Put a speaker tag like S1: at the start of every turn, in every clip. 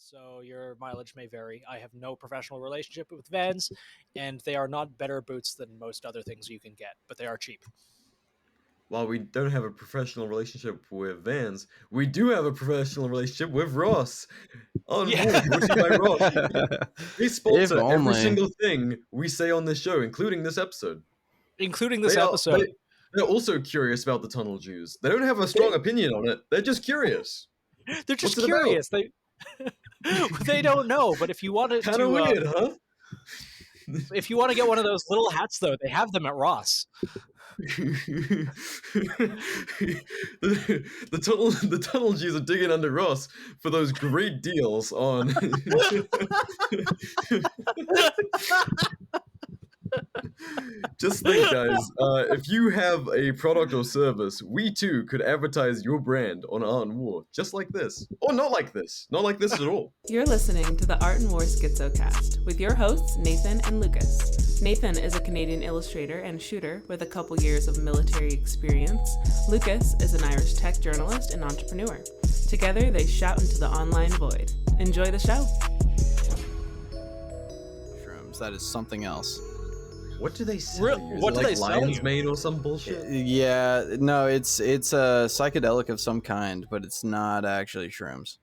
S1: so your mileage may vary. I have no professional relationship with Vans, and they are not better boots than most other things you can get, but they are cheap.
S2: While we don't have a professional relationship with Vans, we do have a professional relationship with Ross. On
S1: Yeah.
S2: War, brought to you by Ross. They sponsor every
S3: only.
S2: single thing we say on this show, including this episode.
S1: Including this episode.
S2: They're also curious about the Tunnel Jews. They don't have a strong opinion on it. They're just curious.
S1: They're just
S2: What's it
S1: curious. They don't know, but if you wanted
S2: Kind of weird, huh?
S1: If you want to get one of those little hats, though, they have them at Ross.
S2: the tunnel G's are digging under Ross for those great deals on. Just think, guys, if you have a product or service, we too could advertise your brand on Art and War, just like this. Or not like this at all.
S4: You're listening to the Art and War Schizocast with your hosts, Nathan and Lucas. Nathan is a Canadian illustrator and shooter with a couple years of military experience. Lucas is an Irish tech journalist and entrepreneur. Together, they shout into the online void. Enjoy the show.
S3: Shrooms, that is something else.
S2: What do they sell you?
S1: What do they sell
S2: lion's
S1: you?
S2: mane or some bullshit?
S3: Yeah, no, it's a psychedelic of some kind, but it's not actually shrooms.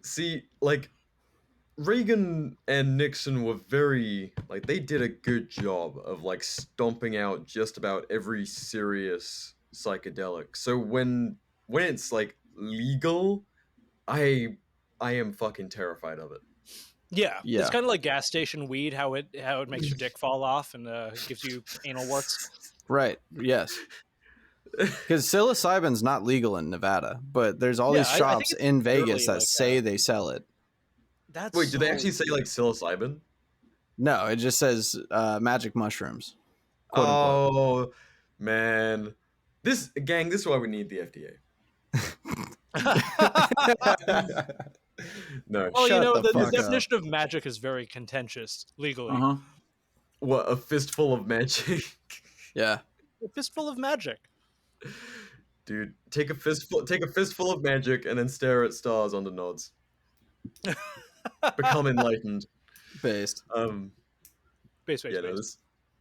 S2: See, like, Reagan and Nixon were they did a good job of, like, stomping out just about every serious psychedelic. So when it's, like, legal, I am fucking terrified of it.
S1: Yeah.
S3: Yeah.
S1: It's kind of like gas station weed, how it makes your dick fall off and gives you anal warts.
S3: Right, yes. Because psilocybin's not legal in Nevada, but there's all these
S1: I
S3: shops
S1: think
S3: in
S1: it's
S3: Vegas that
S1: like
S3: say
S1: that.
S3: they sell it.
S2: Wait, do they actually say, like, psilocybin?
S3: No, it just says magic mushrooms. Quote unquote.
S2: Oh, man. This is why we need the FDA. No.
S1: Well,
S3: Shut the
S1: the
S3: fuck up.
S1: definition of magic is very contentious legally.
S3: Uh-huh.
S2: What, a fistful of magic?
S3: Yeah.
S1: A fistful of magic.
S2: Dude, take a fistful of magic and then stare at stars under nods. Become enlightened.
S3: Based.
S1: Base.
S2: Yeah, no, this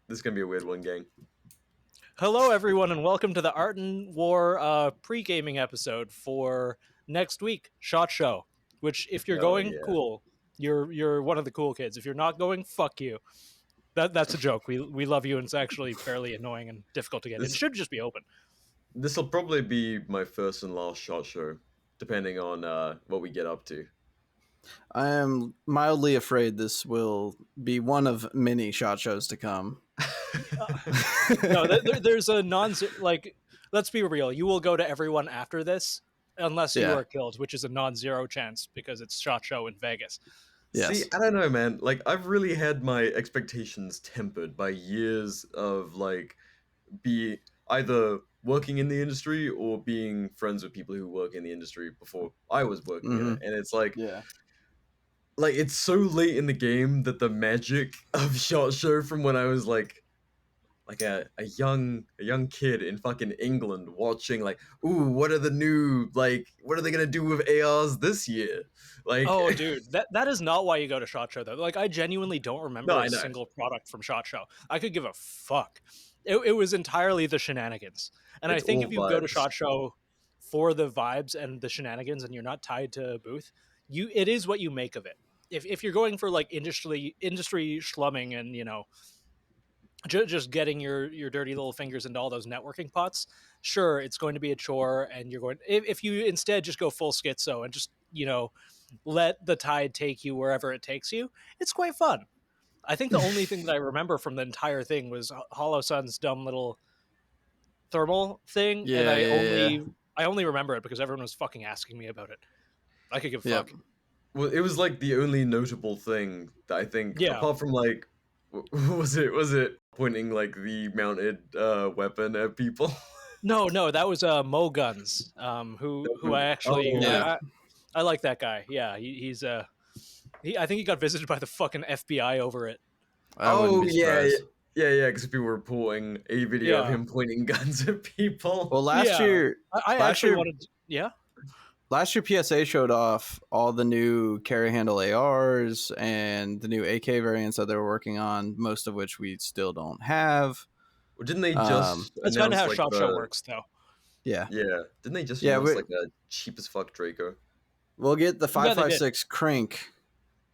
S2: is gonna be a weird one, gang.
S1: Hello, everyone, and welcome to the Art and War pre-gaming episode for next week, SHOT Show. Which, if you're going, cool. You're one of the cool kids. If you're not going, fuck you. That's a joke. We love you, and it's actually fairly annoying and difficult to get. It should just be open.
S2: This will probably be my first and last SHOT Show, depending on what we get up to.
S3: I am mildly afraid this will be one of many SHOT shows to come.
S1: No, there's a let's be real. You will go to everyone after this, unless you are killed, which is a non-zero chance because it's SHOT Show in Vegas.
S3: Yes.
S2: See, I don't know, man. Like, I've really had my expectations tempered by years of, like, be either working in the industry or being friends with people who work in the industry before I was working in it. And it's like, like, it's so late in the game that the magic of SHOT Show from when I was like a young kid in fucking England watching, like, ooh, what are they gonna do with ARs this year? Like,
S1: oh, dude, that is not why you go to SHOT Show, though. Like, I genuinely don't remember a single product from SHOT Show. I could give a fuck. It was entirely the shenanigans. And I think if you go to SHOT Show for the vibes and the shenanigans and you're not tied to a booth, it is what you make of it. If you're going for, like, industry schlumming and, you know, just getting your dirty little fingers into all those networking pots, sure, it's going to be a chore, and you're going, if you instead just go full schizo and just, you know, let the tide take you wherever it takes you, it's quite fun. I think the only thing that I remember from the entire thing was Hollow Sun's dumb little thermal thing, and I only remember it because everyone was fucking asking me about it. I could give a fuck.
S2: Well, it was like the only notable thing that I think, apart from, like, was it pointing, like, the mounted weapon at people?
S1: No, that was Mo Guns, who I actually I like that guy. Yeah, he's I think he got visited by the fucking FBI over it.
S2: Yeah, because people were reporting a video of him pointing guns at people.
S3: Well, last year,
S1: I actually wanted. Yeah.
S3: last year PSA showed off all the new carry handle ARs and the new AK variants that they were working on, most of which we still don't have.
S2: Well, didn't they just
S1: That's kind of
S2: announce
S1: how
S2: like
S1: SHOT Show works, though.
S3: Yeah.
S2: Didn't they just
S3: Yeah,
S2: announce like a cheap as fuck Draco?
S3: We'll get the
S1: Yeah, they
S3: 5.56 crank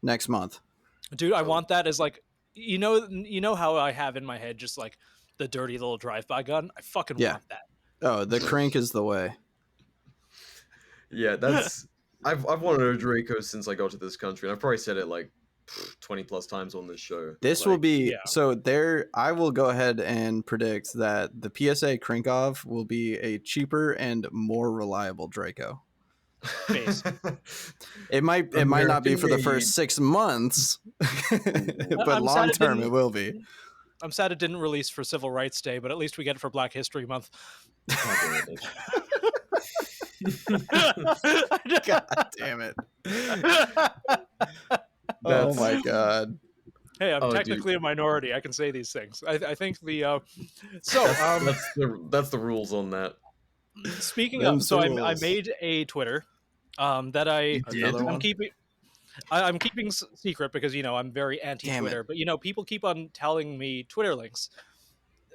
S3: next month.
S1: Dude, I want that as like, you know how I have in my head just like the dirty little drive-by gun? I fucking want that.
S3: Oh, the crank is the way.
S2: Yeah, that's I've wanted a Draco since I got to this country, and I've probably said it like 20 plus times on this show.
S3: This
S2: like,
S3: will be so there. I will go ahead and predict that the PSA Krinkov will be a cheaper and more reliable Draco. It might not be for the first 6 months, but long term it will be.
S1: I'm sad it didn't release for Civil Rights Day, but at least we get it for Black History Month.
S3: God damn it. Oh my god.
S1: Hey, I'm technically a minority. I can say these things. I think the
S2: that's the rules on that.
S1: Speaking of, so I made a Twitter that I'm keeping secret because I'm very anti-Twitter, but people keep on telling me Twitter links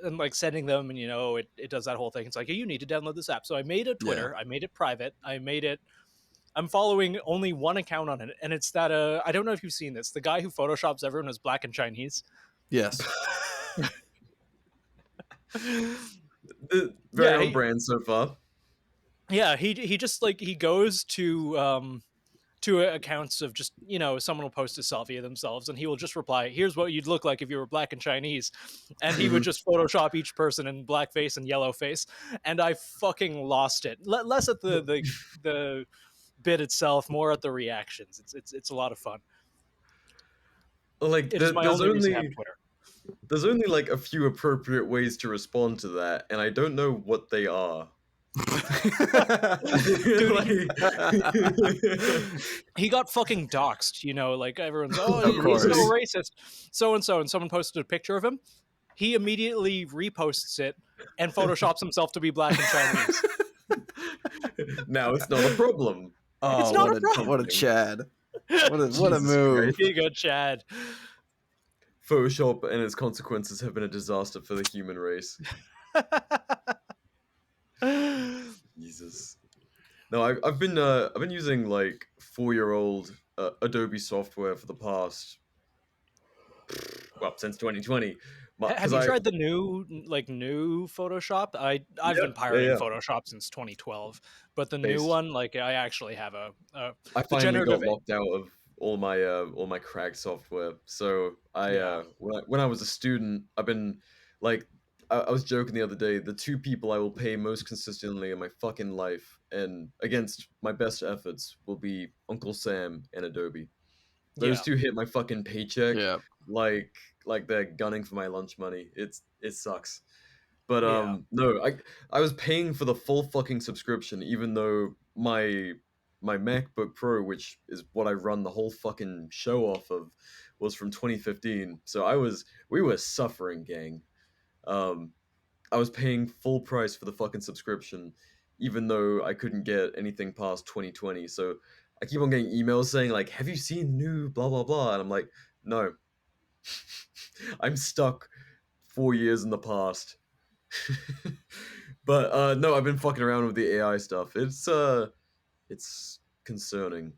S1: and like sending them, and it does that whole thing. It's like, hey, you need to download this app. So I made a Twitter. I made it private. I'm following only one account on it, and it's that I don't know if you've seen this. The guy who photoshops everyone as black and Chinese.
S3: Yes.
S2: Very on brand so far.
S1: Yeah, he just like he goes to accounts of just someone will post a selfie of themselves, and he will just reply, "Here's what you'd look like if you were black and Chinese," and he would just Photoshop each person in blackface and yellow face, and I fucking lost it. Less at the bit itself, more at the reactions. It's a lot of fun.
S2: Like
S1: it is my only reason to have Twitter.
S2: There's only like a few appropriate ways to respond to that, and I don't know what they are.
S1: Dude, he got fucking doxxed, like everyone's he's so racist, so and someone posted a picture of him. He immediately reposts it and photoshops himself to be black and Chinese.
S2: Now it's not a problem.
S3: Oh, it's not a problem. What a Chad. What a move.
S1: Be good, Chad.
S2: Photoshop and its consequences have been a disaster for the human race. Jesus. No, I've been using like 4-year-old Adobe software for the past since 2020.
S1: Have you tried the new Photoshop? I've been pirating Photoshop since 2012, but the new one, like I actually have I
S2: finally got locked out of all my cracked software. So when I was a student, I've been like, I was joking the other day, the two people I will pay most consistently in my fucking life and against my best efforts will be Uncle Sam and Adobe. Those two hit my fucking paycheck like they're gunning for my lunch money. It sucks. But no, I was paying for the full fucking subscription, even though my MacBook Pro, which is what I run the whole fucking show off of, was from 2015. So we were suffering, gang. I was paying full price for the fucking subscription, even though I couldn't get anything past 2020. So I keep on getting emails saying like, "Have you seen new blah blah blah?" And I'm like, "No, I'm stuck 4 years in the past." But no, I've been fucking around with the AI stuff. It's concerning.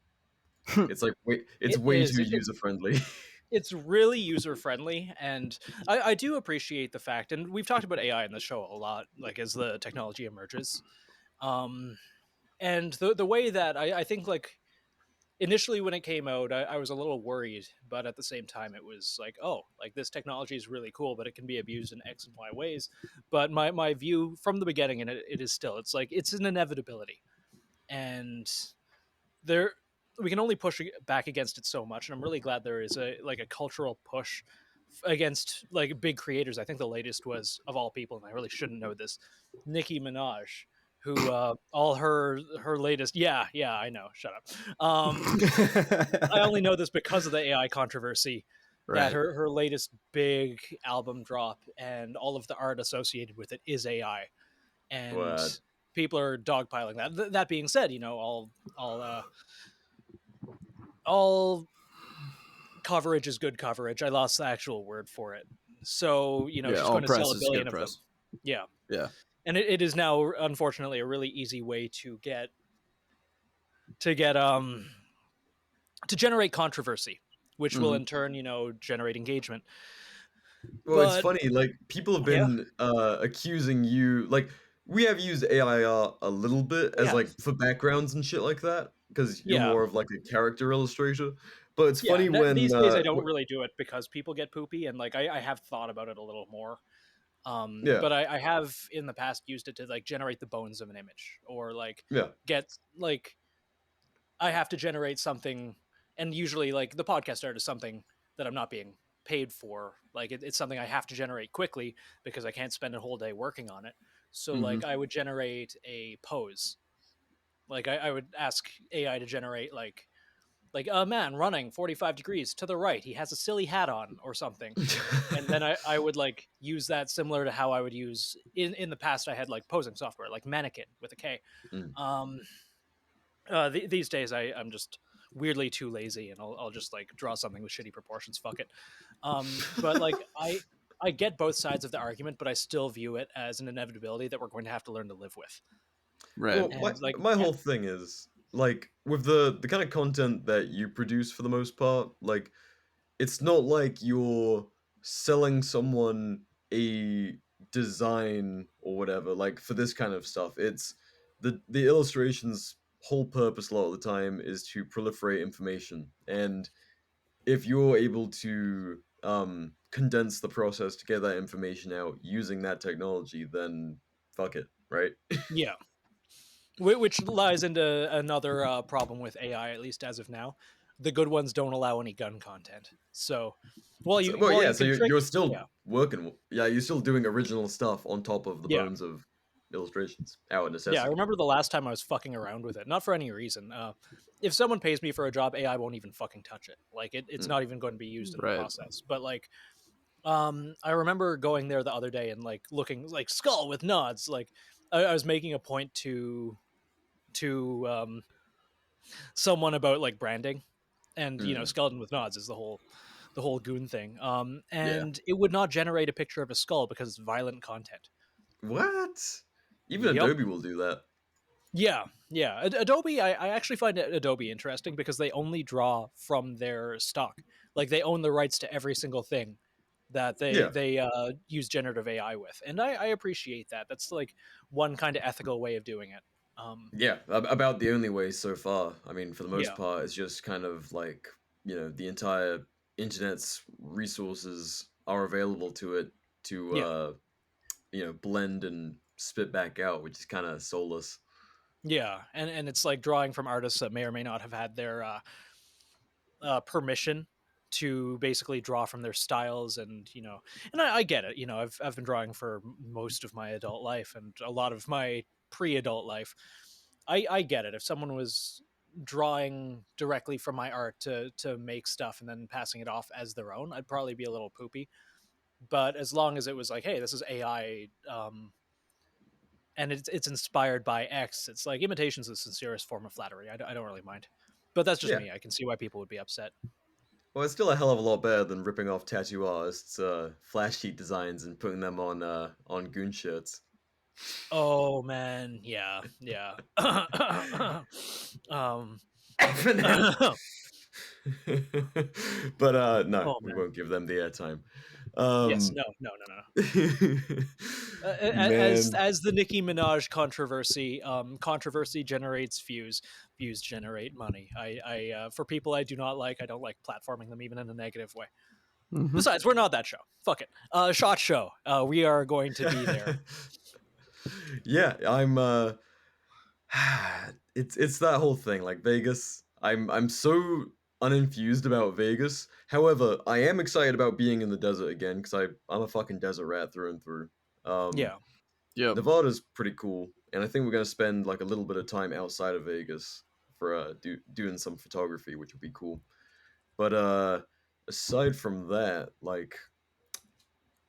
S2: It's like it's way too user friendly.
S1: It's really user friendly, and I do appreciate the fact, and we've talked about AI in the show a lot, like as the technology emerges, and the way that I think like initially when it came out, I was a little worried, but at the same time it was like, oh, like this technology is really cool, but it can be abused in X and Y ways. But my view from the beginning, and it is still, it's like it's an inevitability, and we can only push back against it so much, and I'm really glad there is a cultural push against like big creators. I think the latest was, of all people, and I really shouldn't know this, Nicki Minaj, who all her latest I know, shut up. I only know this because of the AI controversy. Right. That her latest big album drop and all of the art associated with it is AI, and people are dogpiling that. That being said, all coverage is good coverage. I lost the actual word for it. So, she's
S3: all
S1: going to sell
S3: press
S1: a
S3: is
S1: billion
S3: good
S1: of them.
S3: press.
S1: Yeah.
S3: Yeah.
S1: And it is now, unfortunately, a really easy way to generate controversy, which will in turn, generate engagement.
S2: Well, it's
S1: But
S2: funny, like, people have
S1: yeah,
S2: been accusing you, like, we have used AI art a little bit
S1: we
S2: as,
S1: have.
S2: like, for backgrounds and shit like that, because you're
S1: Yeah.
S2: more of, like, a character illustrator. But it's
S1: Yeah.
S2: funny when,
S1: These days I don't really do it because people get poopy, and like I have thought about it a little more.
S2: yeah,
S1: But I have in the past used it to like generate the bones of an image, or like
S2: yeah.
S1: get like I have to generate something, and usually like the podcast art is something that I'm not being paid for. Like it's something I have to generate quickly because I can't spend a whole day working on it. So like
S2: Mhm.
S1: I would generate a pose. Like I would ask AI to generate like a man running 45 degrees to the right. He has a silly hat on or something. And then I would like use that similar to how I would use in the past. I had like posing software like Mannequin with a K.
S2: Mm.
S1: Um, these days I'm just weirdly too lazy, and I'll just like draw something with shitty proportions. Fuck it. But like I get both sides of the argument, but I still view it as an inevitability that we're going to have to learn to live with.
S3: Right.
S2: Well,
S1: And like
S2: my
S1: yeah,
S2: whole thing is, like, with the kind of content that you produce for the most part, like, it's not like you're selling someone a design or whatever, like, for this kind of stuff. It's the illustration's whole purpose a lot of the time is to proliferate information. And if you're able to condense the process to get that information out using that technology, then fuck it, right?
S1: yeah. Which lies into another problem with AI, at least as of now. The good ones don't allow any gun content. So,
S2: So, well, yeah,
S1: you
S2: so
S1: can trick,
S2: you're still
S1: yeah,
S2: working, yeah, you're still doing original stuff on top of the
S1: yeah,
S2: bones of illustrations out of
S1: yeah. I
S2: necessity.
S1: remember the last time I was fucking around with it, not for any reason. If someone pays me for a job, AI won't even fucking touch it. Like it's
S2: Mm.
S1: not even going to be used in the
S3: Right.
S1: process. But like, I remember going there the other day and like looking like skull with nods. Like I was making a point to someone about like branding, and
S2: Mm.
S1: skeleton with nods is the whole goon thing.
S3: Yeah.
S1: And it would not generate a picture of a skull because it's violent content.
S2: What? Even
S1: Yep.
S2: Adobe will do that.
S1: Yeah. Adobe, I actually find Adobe interesting because they only draw from their stock. Like they own the rights to every single thing that they
S2: Yeah.
S1: they use generative AI with, and I appreciate that. That's like one kind of ethical way of doing it.
S2: Yeah, about the only way so far. I mean, for the most
S1: Yeah,
S2: part, it's just kind of like, the entire internet's resources are available to it to,
S1: yeah,
S2: blend and spit back out, which is kind of soulless.
S1: yeah, and it's like drawing from artists that may or may not have had their permission to basically draw from their styles, and I get it. I've been drawing for most of my adult life and a lot of my pre-adult life. I get it. If someone was drawing directly from my art to make stuff and then passing it off as their own, I'd probably be a little poopy. But as long as it was like, hey, this is AI, and it's inspired by X, it's like imitation's the sincerest form of flattery. I don't really mind, but that's just
S2: Yeah.
S1: me. I can see why people would be upset.
S2: Well, it's still a hell of a lot better than ripping off tattoo artists' flash sheet designs and putting them on goon shirts.
S1: Oh man, yeah. um,
S2: F&M.
S1: oh
S2: But no, we
S1: man,
S2: won't give them the airtime.
S1: yes,
S2: Um,
S1: no. As
S2: man,
S1: as the Nicki Minaj controversy, controversy generates views. Views generate money. For people I do not like, I don't like platforming them even in a negative way.
S3: Mm-hmm.
S1: Besides, we're not that show. Fuck it. Shot show. We are going to be there.
S2: yeah, I'm. It's that whole thing. Like Vegas, I'm so unenthused about Vegas. However, I am excited about being in the desert again because I'm a fucking desert rat through and through. Um,
S1: Yeah,
S3: Yep.
S2: Nevada's pretty cool, and I think we're gonna spend like a little bit of time outside of Vegas for doing some photography, which would be cool. But aside from that, like,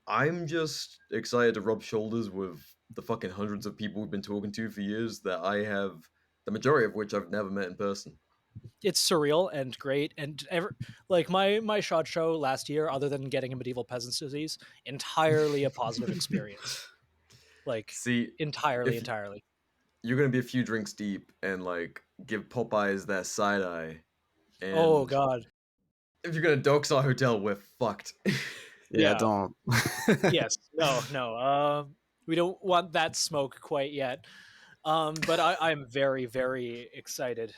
S2: I'm just excited to rub shoulders with the fucking hundreds of people we've been talking to for years that I have, the majority of which I've never met in person.
S1: It's surreal and great, and like my SHOT Show last year, other than getting a medieval peasants disease, entirely a positive experience. Like,
S2: see,
S1: entirely.
S2: You're gonna be a few drinks deep and like give Popeyes that side eye. And
S1: oh god,
S2: if you're gonna dox our hotel, we're fucked.
S3: Yeah, don't.
S1: Yes, no. We don't want that smoke quite yet. But I'm very, very excited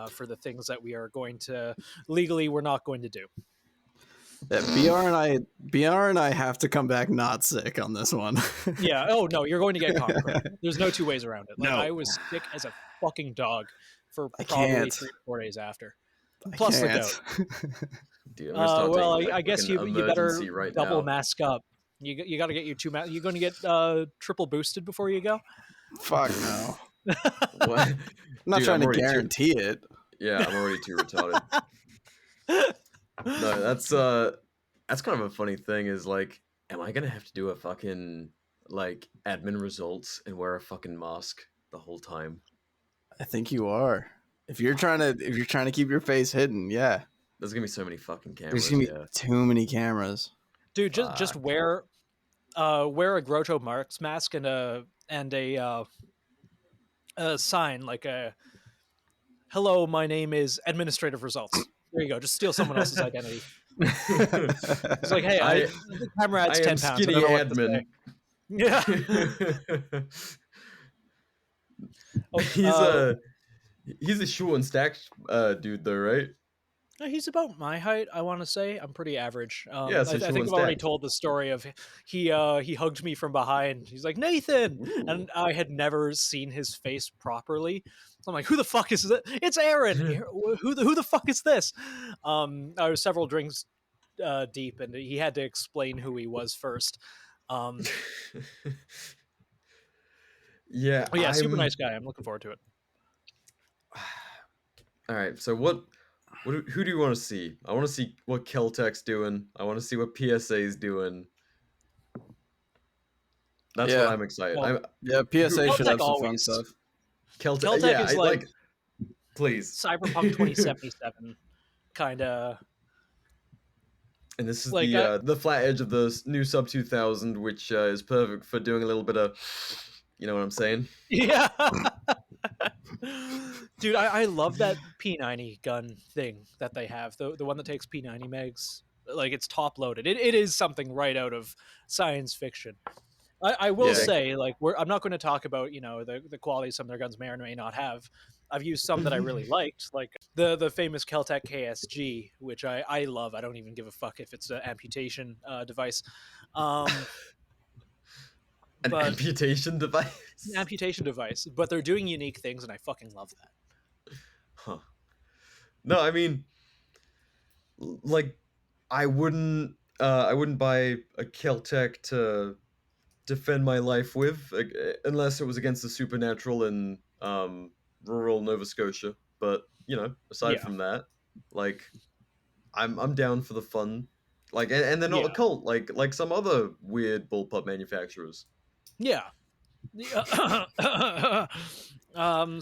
S1: for the things that we are going to legally. We're not going to do.
S3: Yeah, BR and I have to come back not sick on this one.
S1: Yeah. Oh no, you're going to get conquered. There's no two ways around it. Like,
S3: No.
S1: I was sick as a fucking dog for
S3: I
S1: probably
S3: can't.
S1: 3 or 4 days after.
S3: I
S1: Plus the
S3: can't.
S1: goat.
S2: Dude, I'm gonna start taking,
S1: Well,
S2: like,
S1: I guess you better
S2: right
S1: double
S2: now.
S1: mask up. You got to get your 2 masks. You going to get triple boosted before you go?
S3: Fuck no.
S2: What?
S3: I'm not
S2: Dude,
S3: trying to guarantee it.
S2: Yeah, I'm already too retarded. No, that's kind of a funny thing. Is like, am I gonna have to do a fucking like admin results and wear a fucking mask the whole time?
S3: I think you are. If you're trying to keep your face hidden, yeah.
S2: There's gonna be so many fucking cameras.
S3: There's gonna be too many cameras.
S1: Dude, just wear a Groucho Marx mask and a sign like a "Hello, my name is Administrative Results." There you go. Just steal someone else's identity. It's like, hey, the camera adds 10 pounds.
S2: Skinny admin.
S1: Yeah.
S2: He's a short and stacked dude though, right?
S1: He's about my height, I want to say. I'm pretty average.
S2: Yeah, so
S1: I think I've already told the story of he hugged me from behind. He's like, "Nathan!"
S2: Ooh.
S1: And I had never seen his face properly. So I'm like, "Who the fuck is this? It's Aaron! Who the fuck is this?" I was several drinks deep, and he had to explain who he was first.
S2: Yeah,
S1: super nice guy. I'm looking forward to it.
S2: All right, so who do you want to see? I want to see what Keltec's doing. I want to see what PSA's doing. That's what I'm excited.
S3: PSA should have some
S1: always
S3: fun stuff.
S2: Keltec is like, please.
S1: Cyberpunk 2077 kind of.
S2: And this is
S1: like,
S2: the flat edge of the new Sub 2000, which is perfect for doing a little bit of, you know what I'm saying?
S1: Yeah. Dude, I love that P90 gun thing that they have. The one that takes P90 megs. Like, it's top loaded. It is something right out of science fiction. I will say, like, I'm not going to talk about, the qualities some of their guns may or may not have. I've used some that I really liked, like the famous Keltec KSG, which I love. I don't even give a fuck if it's an amputation device.
S2: Amputation device?
S1: Amputation device. But they're doing unique things, and I fucking love that.
S2: Huh. No, I mean, like, I wouldn't buy a Keltec to defend my life with, unless it was against the supernatural in rural Nova Scotia. But aside from that, like, I'm down for the fun. Like, and they're not a cult like some other weird bullpup manufacturers.
S1: Yeah.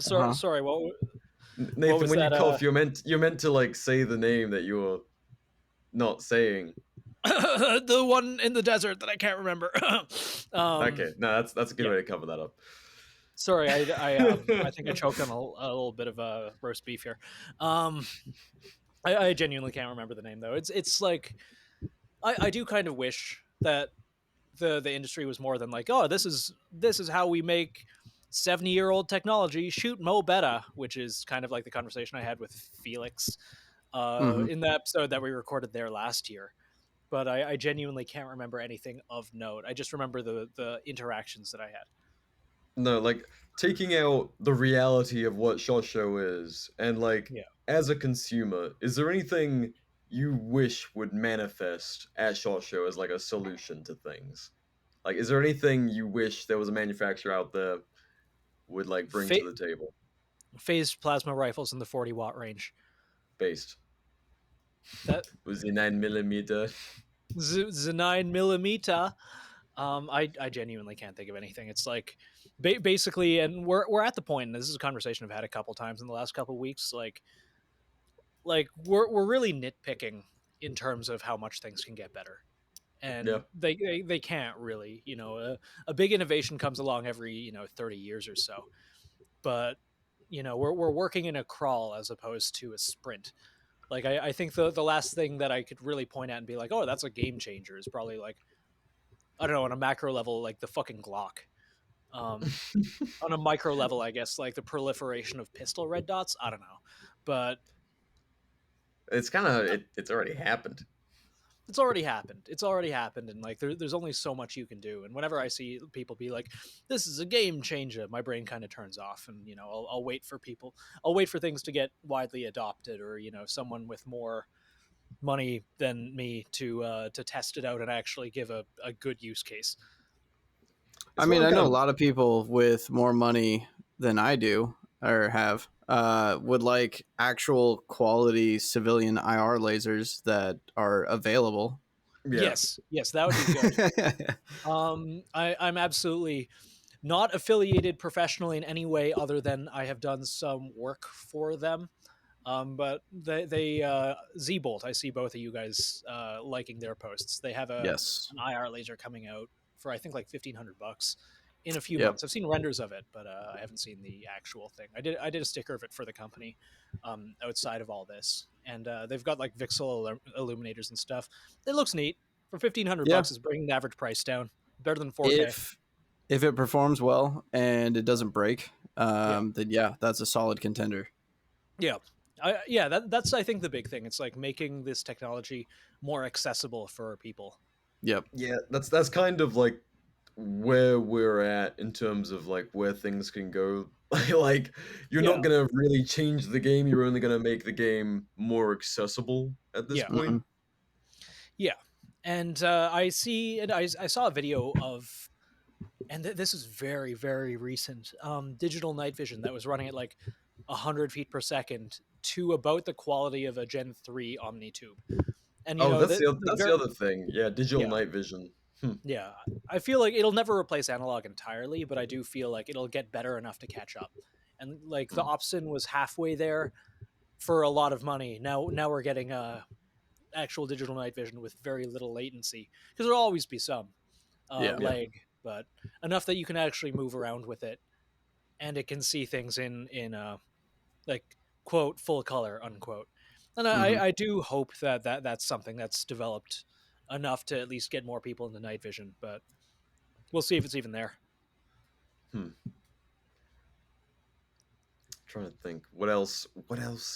S1: Sorry. What?
S2: Nathan, when you cough, you're meant to like say the name that you're not saying.
S1: The one in the desert that I can't remember.
S2: Okay, no, that's a good way to cover that up.
S1: Sorry, I think I choked on a little bit of roast beef here. I genuinely can't remember the name though. It's like I do kind of wish that the industry was more than like, oh, this is how we make 70-year-old technology shoot mo better, which is kind of like the conversation I had with Felix in the episode that we recorded there last year. But I genuinely can't remember anything of note. I just remember the interactions that I had.
S2: No, like, taking out the reality of what SHOT Show is, and like, as a consumer, is there anything you wish would manifest at SHOT Show as like a solution to things? Like, is there anything you wish there was a manufacturer out there would like bring to the table?
S1: Phased plasma rifles in the 40-watt range.
S2: Based.
S1: That
S2: was the 9mm.
S1: The 9mm. I genuinely can't think of anything. It's like basically, and we're at the point, and this is a conversation I've had a couple times in the last couple weeks. Like we're really nitpicking in terms of how much things can get better,
S2: Yeah.
S1: and they can't really. A big innovation comes along every 30 years or so, but we're working in a crawl as opposed to a sprint. Like I think the last thing that I could really point at and be like, oh, that's a game changer is probably like, I don't know, on a macro level, like the fucking Glock. On a micro level, I guess, like the proliferation of pistol red dots. I don't know, but
S2: It's kind of it's already happened.
S1: it's already happened. It's already happened, and like there's only so much you can do. And whenever I see people be like, "This is a game changer," my brain kind of turns off, and I'll wait for people. I'll wait for things to get widely adopted, or someone with more money than me to test it out and actually give a good use case.
S3: I mean, I know a lot of people with more money than I do or have would like actual quality civilian IR lasers that are available.
S1: Yeah. Yes, that would be good. I'm absolutely not affiliated professionally in any way other than I have done some work for them. But they Z-Bolt, I see both of you guys liking their posts. They have an IR laser coming out for I think like $1,500 in a few months. I've seen renders of it, but I haven't seen the actual thing. I did a sticker of it for the company outside of all this, and they've got like VCSEL illuminators and stuff. It looks neat. For $1,500 is bringing the average price down. Better than 4K.
S3: If it performs well and it doesn't break, then that's a solid contender.
S1: Yeah. That's I think the big thing. It's like making this technology more accessible for people.
S3: Yep.
S2: Yeah, that's kind of like where we're at in terms of like where things can go. Like you're not gonna really change the game. You're only gonna make the game more accessible at this point.
S1: Yeah, and I saw a video of, and this is very very recent. Digital night vision that was running at like 100 feet per second to about the quality of a Gen 3 OmniTube. And
S2: that's the other thing. Yeah, digital night vision.
S1: Yeah, I feel like it'll never replace analog entirely, but I do feel like it'll get better enough to catch up. And like the Opsin was halfway there for a lot of money. Now we're getting actual digital night vision with very little latency, because there'll always be some lag, but enough that you can actually move around with it, and it can see things in like quote full color unquote. And I do hope that's something that's developed enough to at least get more people into night vision, but we'll see if it's even there.
S2: Trying to think what else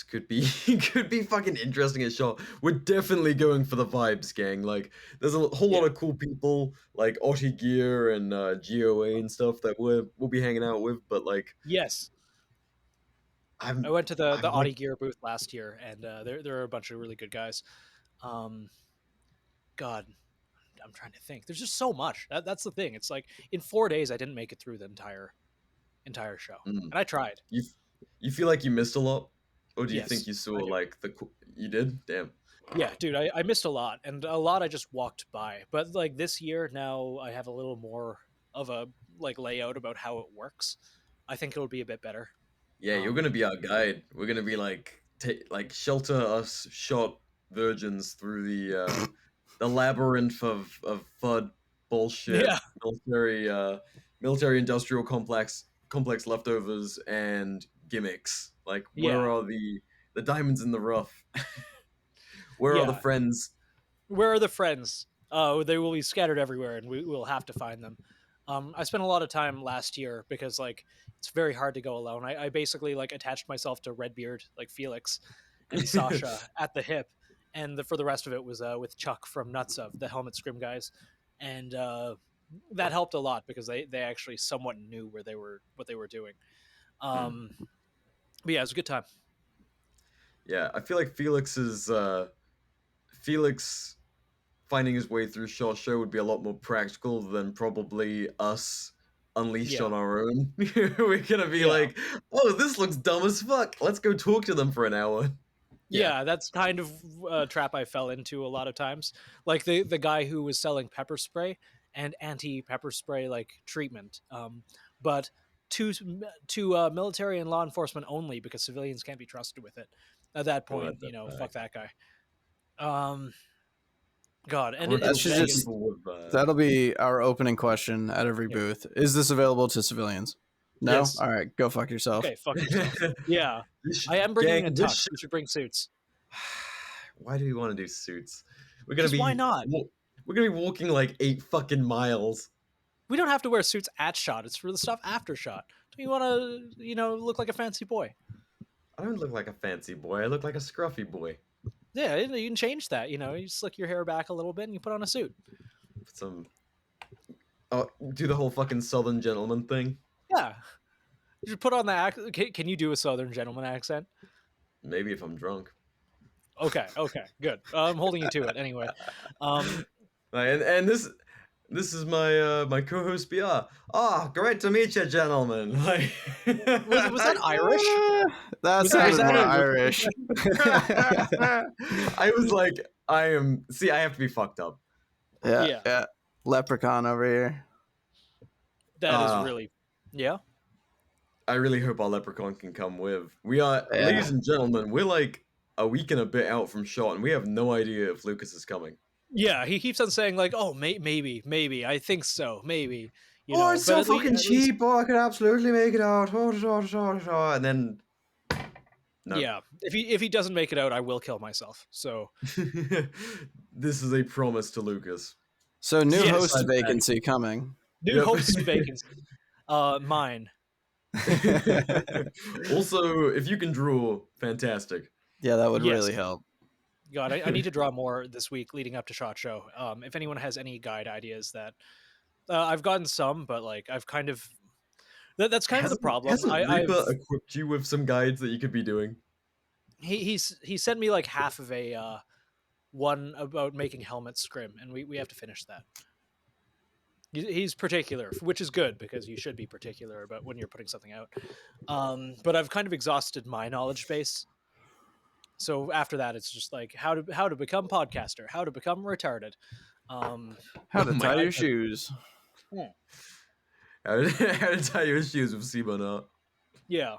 S2: could be fucking interesting as shot. We're definitely going for the vibes, gang. Like there's a whole lot of cool people like Otti Gear and GOA and stuff that we'll be hanging out with, but like
S1: I went to the Otti Gear booth last year, and there are a bunch of really good guys. God, I'm trying to think. There's just so much. That's the thing. It's like in 4 days I didn't make it through the entire show, and I tried.
S2: You feel like you missed a lot, or do you think you saw like you did? Damn.
S1: Yeah, dude, I missed a lot, and a lot I just walked by. But like this year, now I have a little more of a like layout about how it works. I think it'll be a bit better.
S2: Yeah, you're gonna be our guide. We're gonna be like shelter us shot virgins through the labyrinth of FUD bullshit, military industrial complex leftovers and gimmicks. Like where are the diamonds in the rough? Where are the friends?
S1: Where are the friends? They will be scattered everywhere, and we will have to find them. I spent a lot of time last year because like it's very hard to go alone. I basically like attached myself to Redbeard, like Felix and Sasha at the hip, and for the rest of it was with Chuck from Nuts of the Helmet Scrim guys, and that helped a lot because they actually somewhat knew what they were doing. But yeah, it was a good time.
S2: Yeah, I feel like Felix finding his way through Short Show would be a lot more practical than probably us unleashed on our own. We're gonna be like, oh, this looks dumb as fuck. Let's go talk to them for an hour.
S1: Yeah, that's kind of a trap I fell into a lot of times. Like the guy who was selling pepper spray and anti-pepper spray like treatment, but to military and law enforcement only, because civilians can't be trusted with it. At that point, fuck that guy. God, and it's
S3: just that'll be our opening question at every booth. Is this available to civilians? No? Yes. All right, go fuck yourself.
S1: Okay, fuck yourself. Yeah. I am bringing a tux. We should bring suits.
S2: Why do we want to do suits? We're gonna be
S1: why not?
S2: We're gonna be walking like 8 fucking miles.
S1: We don't have to wear suits at shot. It's for the stuff after shot. Do you want to, look like a fancy boy?
S2: I don't look like a fancy boy. I look like a scruffy boy.
S1: Yeah, you can change that. You slick your hair back a little bit and you put on a suit.
S2: Do the whole fucking Southern gentleman thing.
S1: Yeah. You put on the accent. Can you do a Southern gentleman accent?
S2: Maybe if I'm drunk.
S1: Okay, good. I'm holding you to it anyway.
S2: And this is my co-host B.R. Great to meet you, gentlemen. Like,
S1: was that Irish?
S3: That sounded more Irish.
S2: I was like, I have to be fucked up.
S3: Yeah. Leprechaun over here.
S1: That is really, yeah.
S2: I really hope our leprechaun can come with. We are, ladies and gentlemen, we're like a week and a bit out from shot, and we have no idea if Lucas is coming.
S1: Yeah, he keeps on saying like, "Oh, maybe, I think so, maybe."
S2: It's so fucking cheap. I could absolutely make it out. And then, no.
S1: Yeah, if he doesn't make it out, I will kill myself. So
S2: this is a promise to Lucas.
S3: So new host vacancy coming.
S1: New host vacancy. Mine.
S2: Also, if you can draw, fantastic.
S3: Yeah, that would really help.
S1: God, I need to draw more this week leading up to SHOT Show. If anyone has any guide ideas, that I've gotten some, but like I've kind of that's kind of the problem.
S2: Hasn't Reaper equipped you with some guides that you could be doing?
S1: He sent me like half of a one about making helmet scrim, and we have to finish that. He's particular, which is good because you should be particular about when you're putting something out. But I've kind of exhausted my knowledge base. So after that, it's just like how to become podcaster, how to become retarded,
S3: how to tie your shoes,
S2: how to tie your shoes with Simona.
S1: Yeah,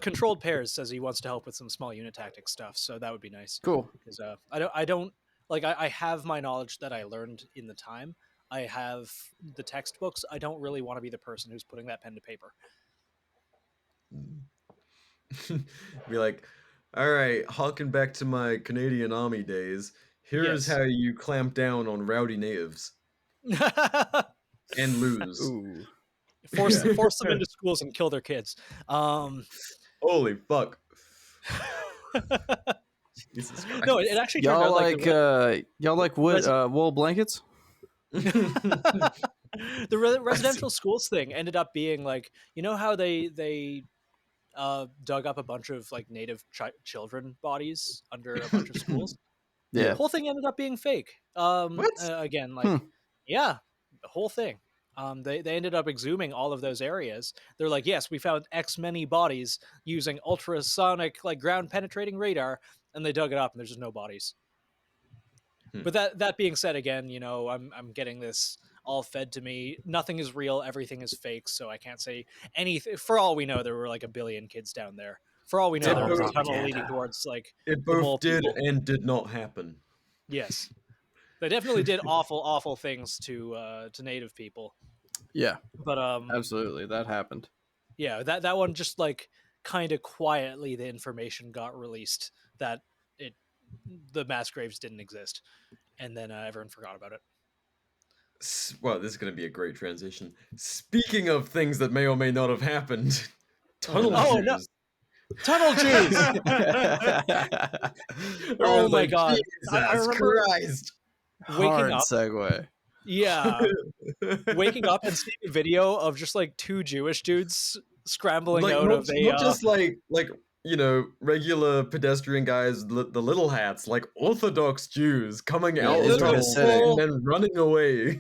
S1: Controlled Pairs says he wants to help with some small unit tactic stuff, so that would be nice.
S3: Cool.
S1: Because I don't like I have my knowledge that I learned in the time. I have the textbooks. I don't really want to be the person who's putting that pen to paper.
S2: Be like, all right, harken back to my Canadian Army days. Here's how you clamp down on rowdy natives and lose.
S1: Ooh. Force them into schools and kill their kids.
S2: Holy fuck! Jesus Christ.
S1: No, it actually turned out
S3: y'all like wood wool blankets.
S1: The residential schools thing ended up being like, how they dug up a bunch of like native children bodies under a bunch of schools.
S3: Yeah,
S1: the whole thing ended up being fake. Again, like the whole thing. They ended up exhuming all of those areas. They're like, yes, we found X many bodies using ultrasonic like ground penetrating radar, and they dug it up and there's just no bodies. But that being said, again, I'm getting this all fed to me. Nothing is real. Everything is fake. So I can't say anything. For all we know, there were like a billion kids down there. For all we know, there was a tunnel leading towards like
S2: it both did and did not happen.
S1: Yes, they definitely did awful things to native people.
S3: Yeah,
S1: but
S3: absolutely, that happened.
S1: Yeah, that one just like kind of quietly the information got released that the mass graves didn't exist, and then everyone forgot about it.
S2: Well, this is going to be a great transition. Speaking of things that may or may not have happened, tunnel Jews.
S1: No. Tunnel Jews! Oh my god!
S2: I remember
S3: waking up. Segue.
S1: Yeah, waking up and seeing a video of just like two Jewish dudes scrambling out of a
S2: not just like regular pedestrian guys, the little hats, like Orthodox Jews coming out of and then running away,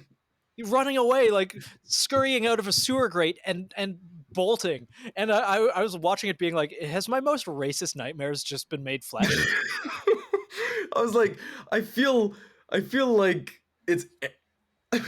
S1: like scurrying out of a sewer grate and bolting. And I was watching it being like, has my most racist nightmares just been made flesh?
S2: I was like, I feel like it's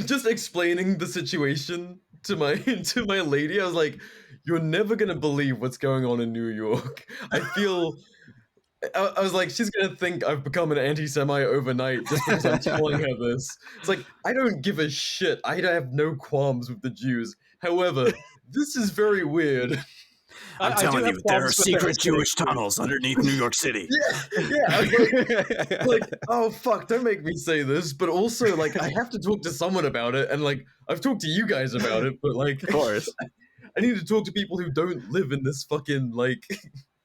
S2: just explaining the situation to my lady. I was like, "You're never gonna believe what's going on in New York." I was like, she's gonna think I've become an anti-Semite overnight just because I'm telling her this. It's like, I don't give a shit. I have no qualms with the Jews. However, this is very weird.
S3: I'm telling you, there are secret Jewish tunnels underneath New York City.
S2: Yeah. I was like, oh fuck, don't make me say this. But also, like, I have to talk to someone about it, and like, I've talked to you guys about it, but like,
S3: of course,
S2: I need to talk to people who don't live in this fucking like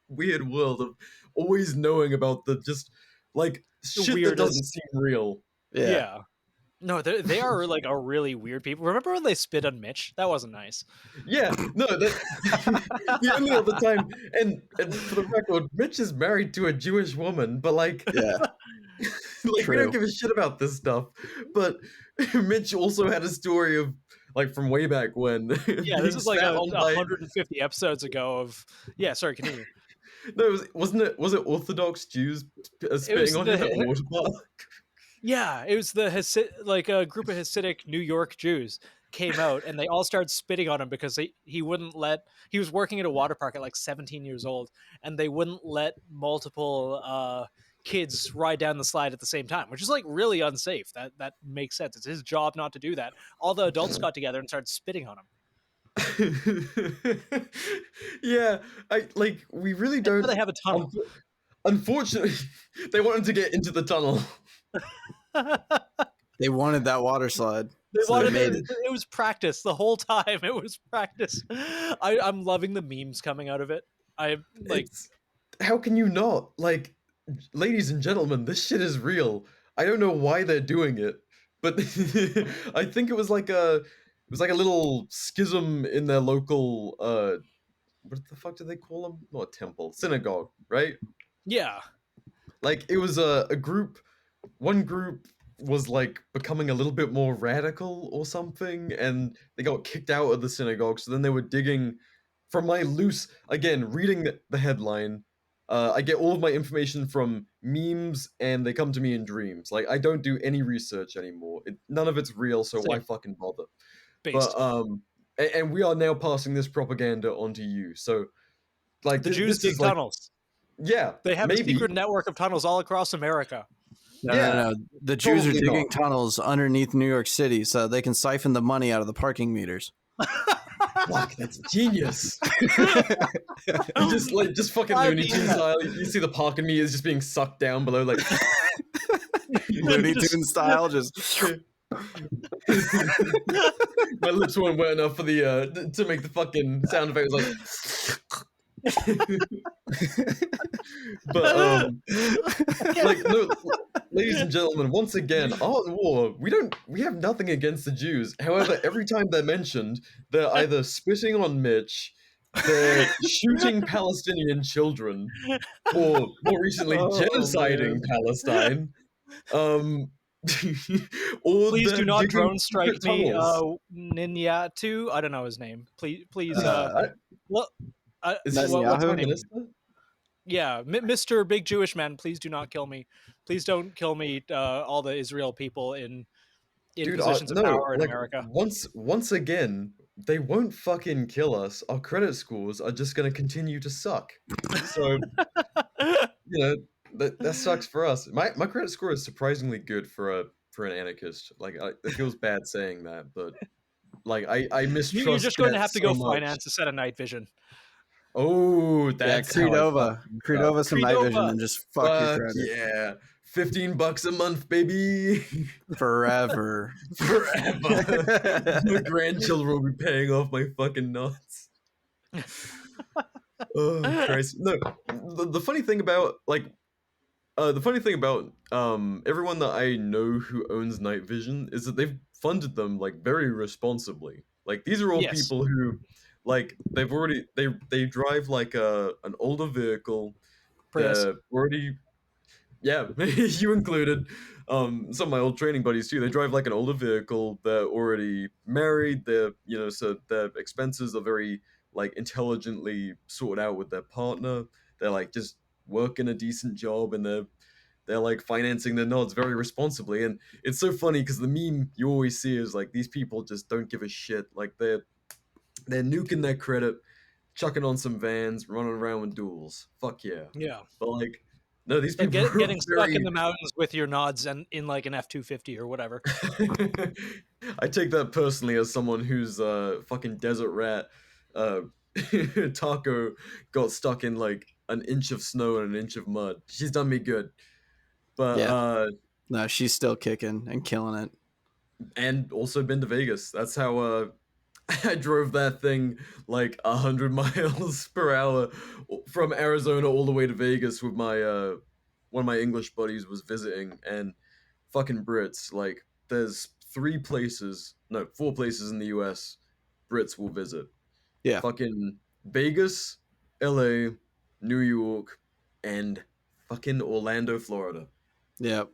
S2: weird world of always knowing about the just like shit that doesn't seem real.
S1: Yeah. No, they are like a really weird people. Remember when they spit on Mitch? That wasn't nice.
S2: Yeah, no, the only other time, and for the record, Mitch is married to a Jewish woman, but like, like we don't give a shit about this stuff. But Mitch also had a story of like from way back when.
S1: Yeah, this is like 150 episodes ago. Sorry, continue.
S2: No, was it Orthodox Jews spitting on him at the water park?
S1: Yeah, it was a group of Hasidic New York Jews came out and they all started spitting on him because he wouldn't let. He was working at a water park at like 17 years old, and they wouldn't let multiple kids ride down the slide at the same time, which is like really unsafe. That makes sense. It's his job not to do that. All the adults got together and started spitting on him.
S2: Yeah, we really don't.
S1: They have a tunnel.
S2: Unfortunately, they want him to get into the tunnel.
S3: They wanted that water slide.
S1: It was practice the whole time. It was practice. I'm loving the memes coming out of it.
S2: How can you not? Like, ladies and gentlemen, this shit is real. I don't know why they're doing it, but I think it was like a little schism in their local what the fuck do they call them? Not a temple, synagogue, right?
S1: Yeah.
S2: Like it was a group. One group was like becoming a little bit more radical or something, and they got kicked out of the synagogue. So then they were digging. From my loose, again, reading the headline, I get all of my information from memes, and they come to me in dreams. Like I don't do any research anymore. None of it's real, so why fucking bother? Based. But and we are now passing this propaganda onto you. So, like
S1: the Jews dig tunnels.
S2: Yeah,
S1: they have a secret network of tunnels all across America.
S3: No. The Jews are digging tunnels underneath New York City so they can siphon the money out of the parking meters.
S2: Fuck, that's genius. just fucking Looney Tunes style. You see the parking meters just being sucked down below, like
S3: Looney Tunes style. Just
S2: my lips weren't wet enough for the to make the fucking sound effect. Like. But no, ladies and gentlemen, once again, Art and War, we have nothing against the Jews. However, every time they're mentioned, they're either spitting on Mitch, they're shooting Palestinian children, or more recently genociding Palestine.
S1: Or please do not drone strike me, Ninyatu. I don't know his name. Please
S2: is that what's my minister?
S1: Yeah, Mr. Big Jewish Man, please do not kill me. Please don't kill me, all the Israel people in positions of power in America.
S2: Once again, they won't fucking kill us. Our credit scores are just going to continue to suck. So, that sucks for us. My credit score is surprisingly good for an anarchist. Like, it feels bad saying that, but like I mistrust.
S1: You're just going to have to go finance a set of night vision.
S2: Oh, that's
S3: Creedova some night vision and just fuck your credit.
S2: Yeah, $15 a month, baby.
S3: Forever.
S2: My grandchildren will be paying off my fucking nuts. Oh Christ! No, the funny thing about everyone that I know who owns night vision is that they've funded them like very responsibly. Like these are all people who. Like they drive like an older vehicle. They're already, yeah, you included. Some of my old training buddies too. They drive like an older vehicle. They're already married. They're so their expenses are very like intelligently sorted out with their partner. They're like just working a decent job, and they're like financing their nods very responsibly. And it's so funny because the meme you always see is like these people just don't give a shit. Like they're nuking their credit, chucking on some vans, running around with duels. Fuck yeah.
S1: Yeah.
S2: But like, no, these
S1: like
S2: people
S1: getting
S2: very...
S1: stuck in the mountains with your nods and in like an F-250 or whatever.
S2: I take that personally as someone who's fucking desert rat. Taco got stuck in like an inch of snow and an inch of mud. She's done me good. But
S3: yeah. No, she's still kicking and killing it.
S2: And also been to Vegas. That's how I drove that thing like 100 miles per hour from Arizona all the way to Vegas with my one of my English buddies was visiting. And fucking Brits, like there's 4 places in the US Brits will visit.
S3: Yeah.
S2: Fucking Vegas, LA, New York, and fucking Orlando, Florida.
S3: Yep.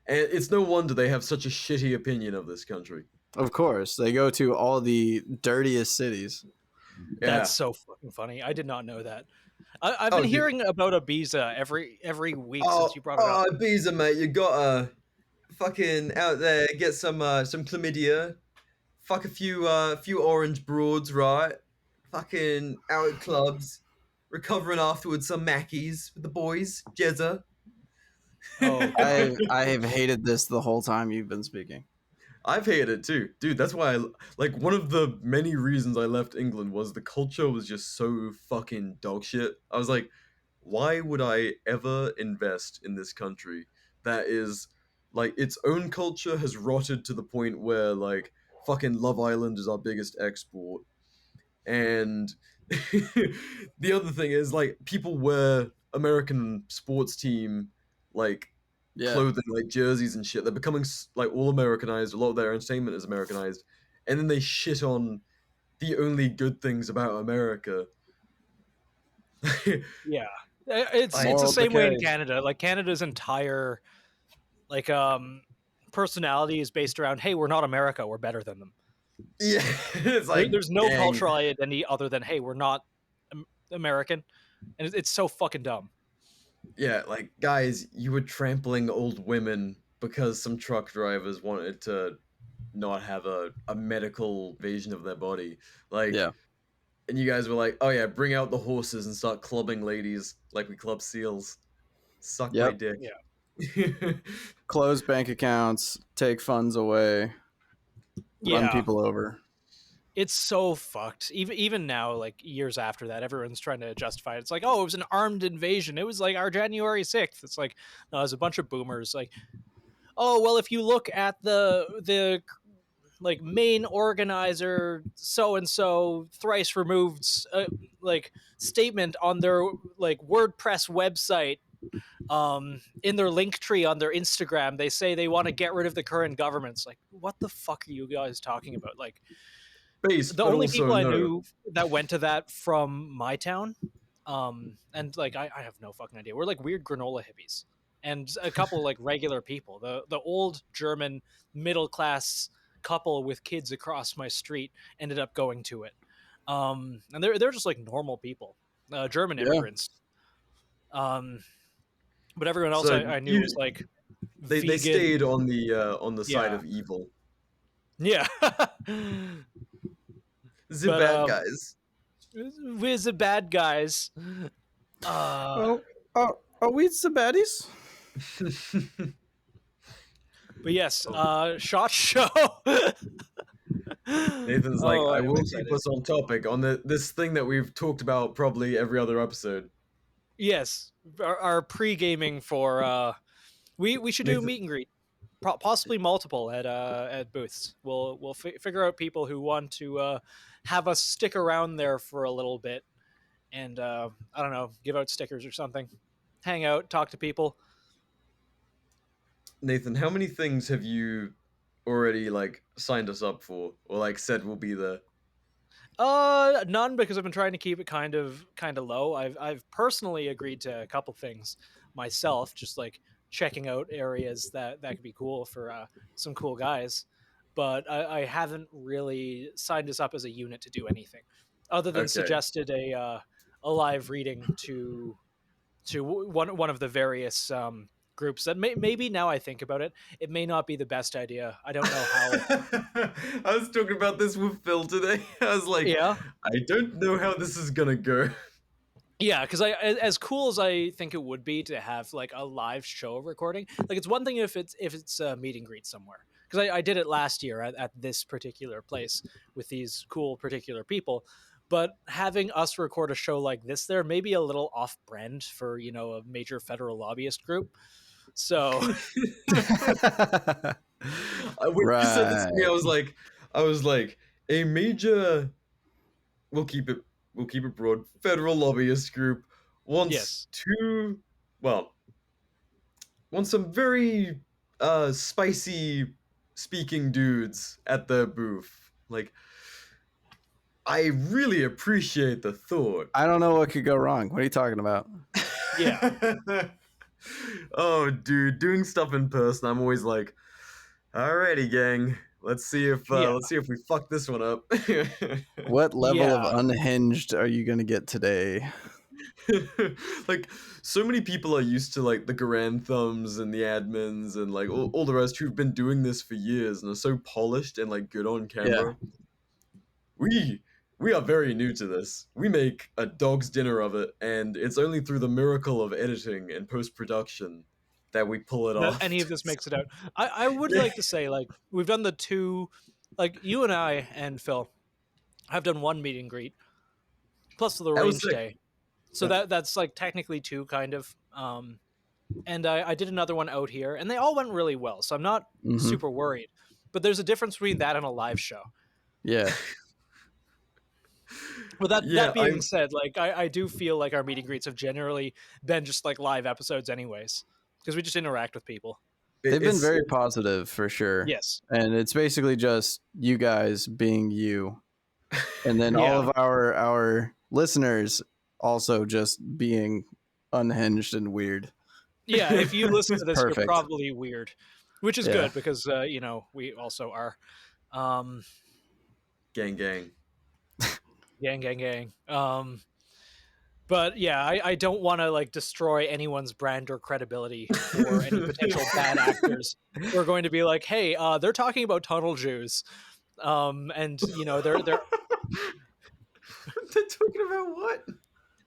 S2: And it's no wonder they have such a shitty opinion of this country.
S3: Of course. They go to all the dirtiest cities.
S2: Yeah.
S1: That's so fucking funny. I did not know that. I've been hearing about Ibiza every week since you brought it up.
S2: Oh, Ibiza, mate. You gotta fucking out there, get some chlamydia, fuck a few orange broads, right? Fucking out at clubs, recovering afterwards some Mackies with the boys, Jezza.
S3: Oh, I have hated this the whole time you've been speaking.
S2: I've hated it too, dude. That's why like one of the many reasons I left England was the culture was just so fucking dog shit. I was like, why would I ever invest in this country that is like its own culture has rotted to the point where like fucking Love Island is our biggest export. And the other thing is like people wear American sports team like clothing, like jerseys and shit. They're becoming like all Americanized. A lot of their entertainment is Americanized, and then they shit on the only good things about America.
S1: Yeah, it's the same way in Canada. Like Canada's entire like personality is based around, hey, we're not America, we're better than them.
S2: Yeah, it's like
S1: there's no cultural identity other than, hey, we're not American, and it's so fucking dumb.
S2: Yeah, like guys, you were trampling old women because some truck drivers wanted to not have a medical invasion of their body. Like,
S3: yeah.
S2: And you guys were like, oh yeah, bring out the horses and start clubbing ladies like we club seals. Suck my dick.
S1: Yeah.
S3: Close bank accounts, take funds away, run people over.
S1: It's so fucked. Even now, like years after that, everyone's trying to justify it. It's like, oh, it was an armed invasion. It was like our January 6th. It's like, no, it was a bunch of boomers. Like, oh, well, if you look at the like main organizer so-and-so thrice removed like statement on their like WordPress website, in their link tree on their Instagram, they say they want to get rid of the current government. It's like, what the fuck are you guys talking about? Like, the only people I knew that went to that from my town, and like I have no fucking idea. We're like weird granola hippies, and a couple like regular people. The old German middle class couple with kids across my street ended up going to it, and they're just like normal people, German immigrants. But everyone else I knew was like
S2: they stayed on the side of evil.
S1: Yeah.
S2: The bad guys.
S1: We're the bad guys.
S3: Are we the baddies?
S1: But yes, SHOT Show.
S2: Nathan's like, I will keep us on topic on this thing that we've talked about probably every other episode.
S1: Yes, our pre-gaming for we should do a meet and greet, possibly multiple at booths. We'll figure out people who want to have us stick around there for a little bit, and I don't know, give out stickers or something, hang out, talk to people.
S2: Nathan, how many things have you already like signed us up for, or like said will be there?
S1: None, because I've been trying to keep it kind of low. I've personally agreed to a couple things myself, just like checking out areas that could be cool for some cool guys. But I haven't really signed us up as a unit to do anything other than suggested a live reading to one of the various groups that maybe now I think about it, it may not be the best idea. I don't know how.
S2: I was talking about this with Phil today. I was like,
S1: yeah,
S2: I don't know how this is gonna go.
S1: Yeah, because as cool as I think it would be to have like a live show recording, like it's one thing if it's a meet and greet somewhere. Because I did it last year at this particular place with these cool particular people. But having us record a show like this there may be a little off brand for, a major federal lobbyist group. So
S2: when you said this to me, I was like, a major, we'll keep it broad, federal lobbyist group wants some very spicy speaking dudes at their booth. Like, I really appreciate the thought.
S3: I don't know what could go wrong. What are you talking about?
S1: Yeah.
S2: Oh, dude, doing stuff in person, I'm always like, alrighty, gang. Let's see if we fuck this one up.
S3: What level of unhinged are you gonna get today?
S2: Like, so many people are used to like the Garand thumbs and the admins and like all the rest who've been doing this for years and are so polished and like good on camera. Yeah. We are very new to this. We make a dog's dinner of it, and it's only through the miracle of editing and post-production that we pull it off.
S1: Any of this makes it out. I would like to say, like, we've done the two, like, you and I and Phil have done one meet and greet, plus the range day. So that's like technically two, kind of. And I did another one out here, and they all went really well, so I'm not super worried. But there's a difference between that and a live show.
S3: Yeah.
S1: Well, that being said, like I do feel like our meet and greets have generally been just like live episodes anyways, because we just interact with people.
S3: They've been very positive for sure.
S1: Yes.
S3: And it's basically just you guys being you. And then all of our listeners also just being unhinged and weird.
S1: Yeah, if you listen to this, you're probably weird, which is good because, we also are.
S2: Gang.
S1: Gang. But yeah, I don't want to like destroy anyone's brand or credibility for any potential bad actors who are going to be like, hey, they're talking about tunnel Jews. And they're
S2: they're talking about what?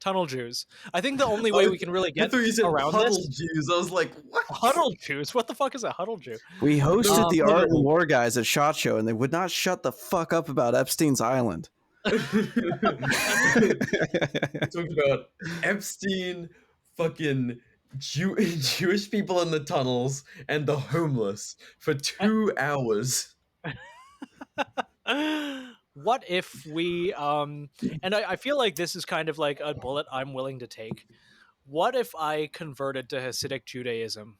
S1: Tunnel Jews. I think the only way we can really get around
S2: huddle Jews. I was like, what?
S1: Huddle Jews? What the fuck is a huddle Jew?
S3: We hosted the Art and War guys at SHOT Show, and they would not shut the fuck up about Epstein's Island.
S2: Talking about Epstein, fucking Jewish people in the tunnels, and the homeless for 2 hours.
S1: What if we and I feel like this is kind of like a bullet I'm willing to take. What if I converted to Hasidic Judaism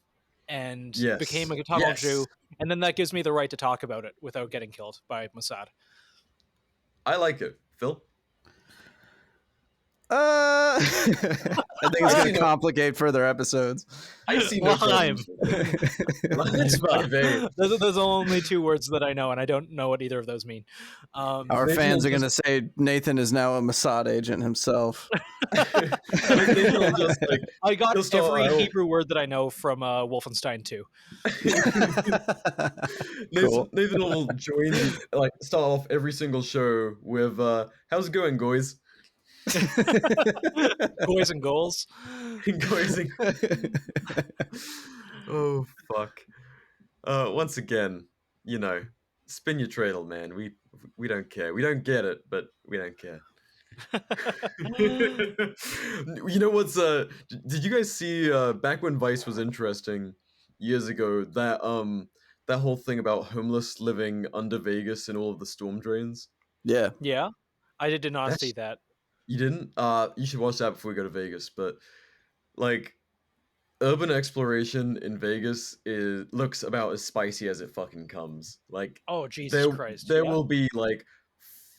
S1: and became a tunnel Jew, and then that gives me the right to talk about it without getting killed by Mossad?
S2: I like it. Phil?
S3: I think it's going to complicate further episodes.
S2: I see no time.
S1: It's fine. There's only 2 words that I know, and I don't know what either of those mean.
S3: Our fans are going to say Nathan is now a Mossad agent himself.
S1: I got every Hebrew word that I know from Wolfenstein 2.
S2: Nathan will join, start off every single show with, how's it going, guys?
S1: Boys and goals.
S2: Oh fuck. Once again, spin your dreidel, man. We don't care. We don't get it, but we don't care. You know what's did you guys see back when Vice was interesting years ago, that whole thing about homeless living under Vegas and all of the storm drains?
S3: Yeah.
S1: I did not see that.
S2: You didn't? You should watch that before we go to Vegas. But like, urban exploration in Vegas looks about as spicy as it fucking comes. Like,
S1: oh Jesus Christ!
S2: There will be like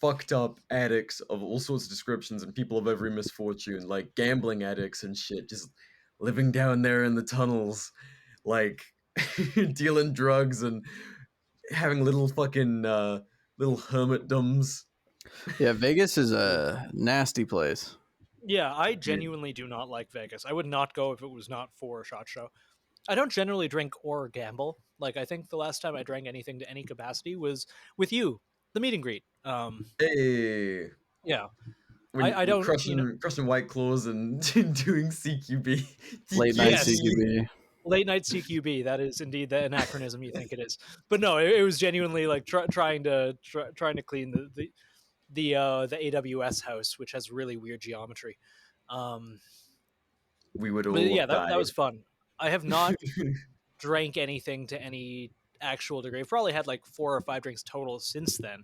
S2: fucked up addicts of all sorts of descriptions and people of every misfortune, like gambling addicts and shit, just living down there in the tunnels, like dealing drugs and having little fucking little hermitdoms.
S3: Yeah, Vegas is a nasty place.
S1: Yeah, I genuinely do not like Vegas. I would not go if it was not for a SHOT Show. I don't generally drink or gamble. Like, I think the last time I drank anything to any capacity was with you, the meet and greet.
S2: Hey,
S1: Yeah,
S2: when
S1: I don't,
S2: crushing White Claws and doing CQB.
S3: Late night
S1: Yes.
S3: CQB.
S1: Late night CQB. That is indeed the anachronism you think it is. But no, it was genuinely like trying to clean the AWS house, which has really weird geometry.
S2: We would
S1: But
S2: all
S1: yeah,
S2: have died.
S1: that was fun. I have not drank anything to any actual degree. I've probably had like 4 or 5 drinks total since then.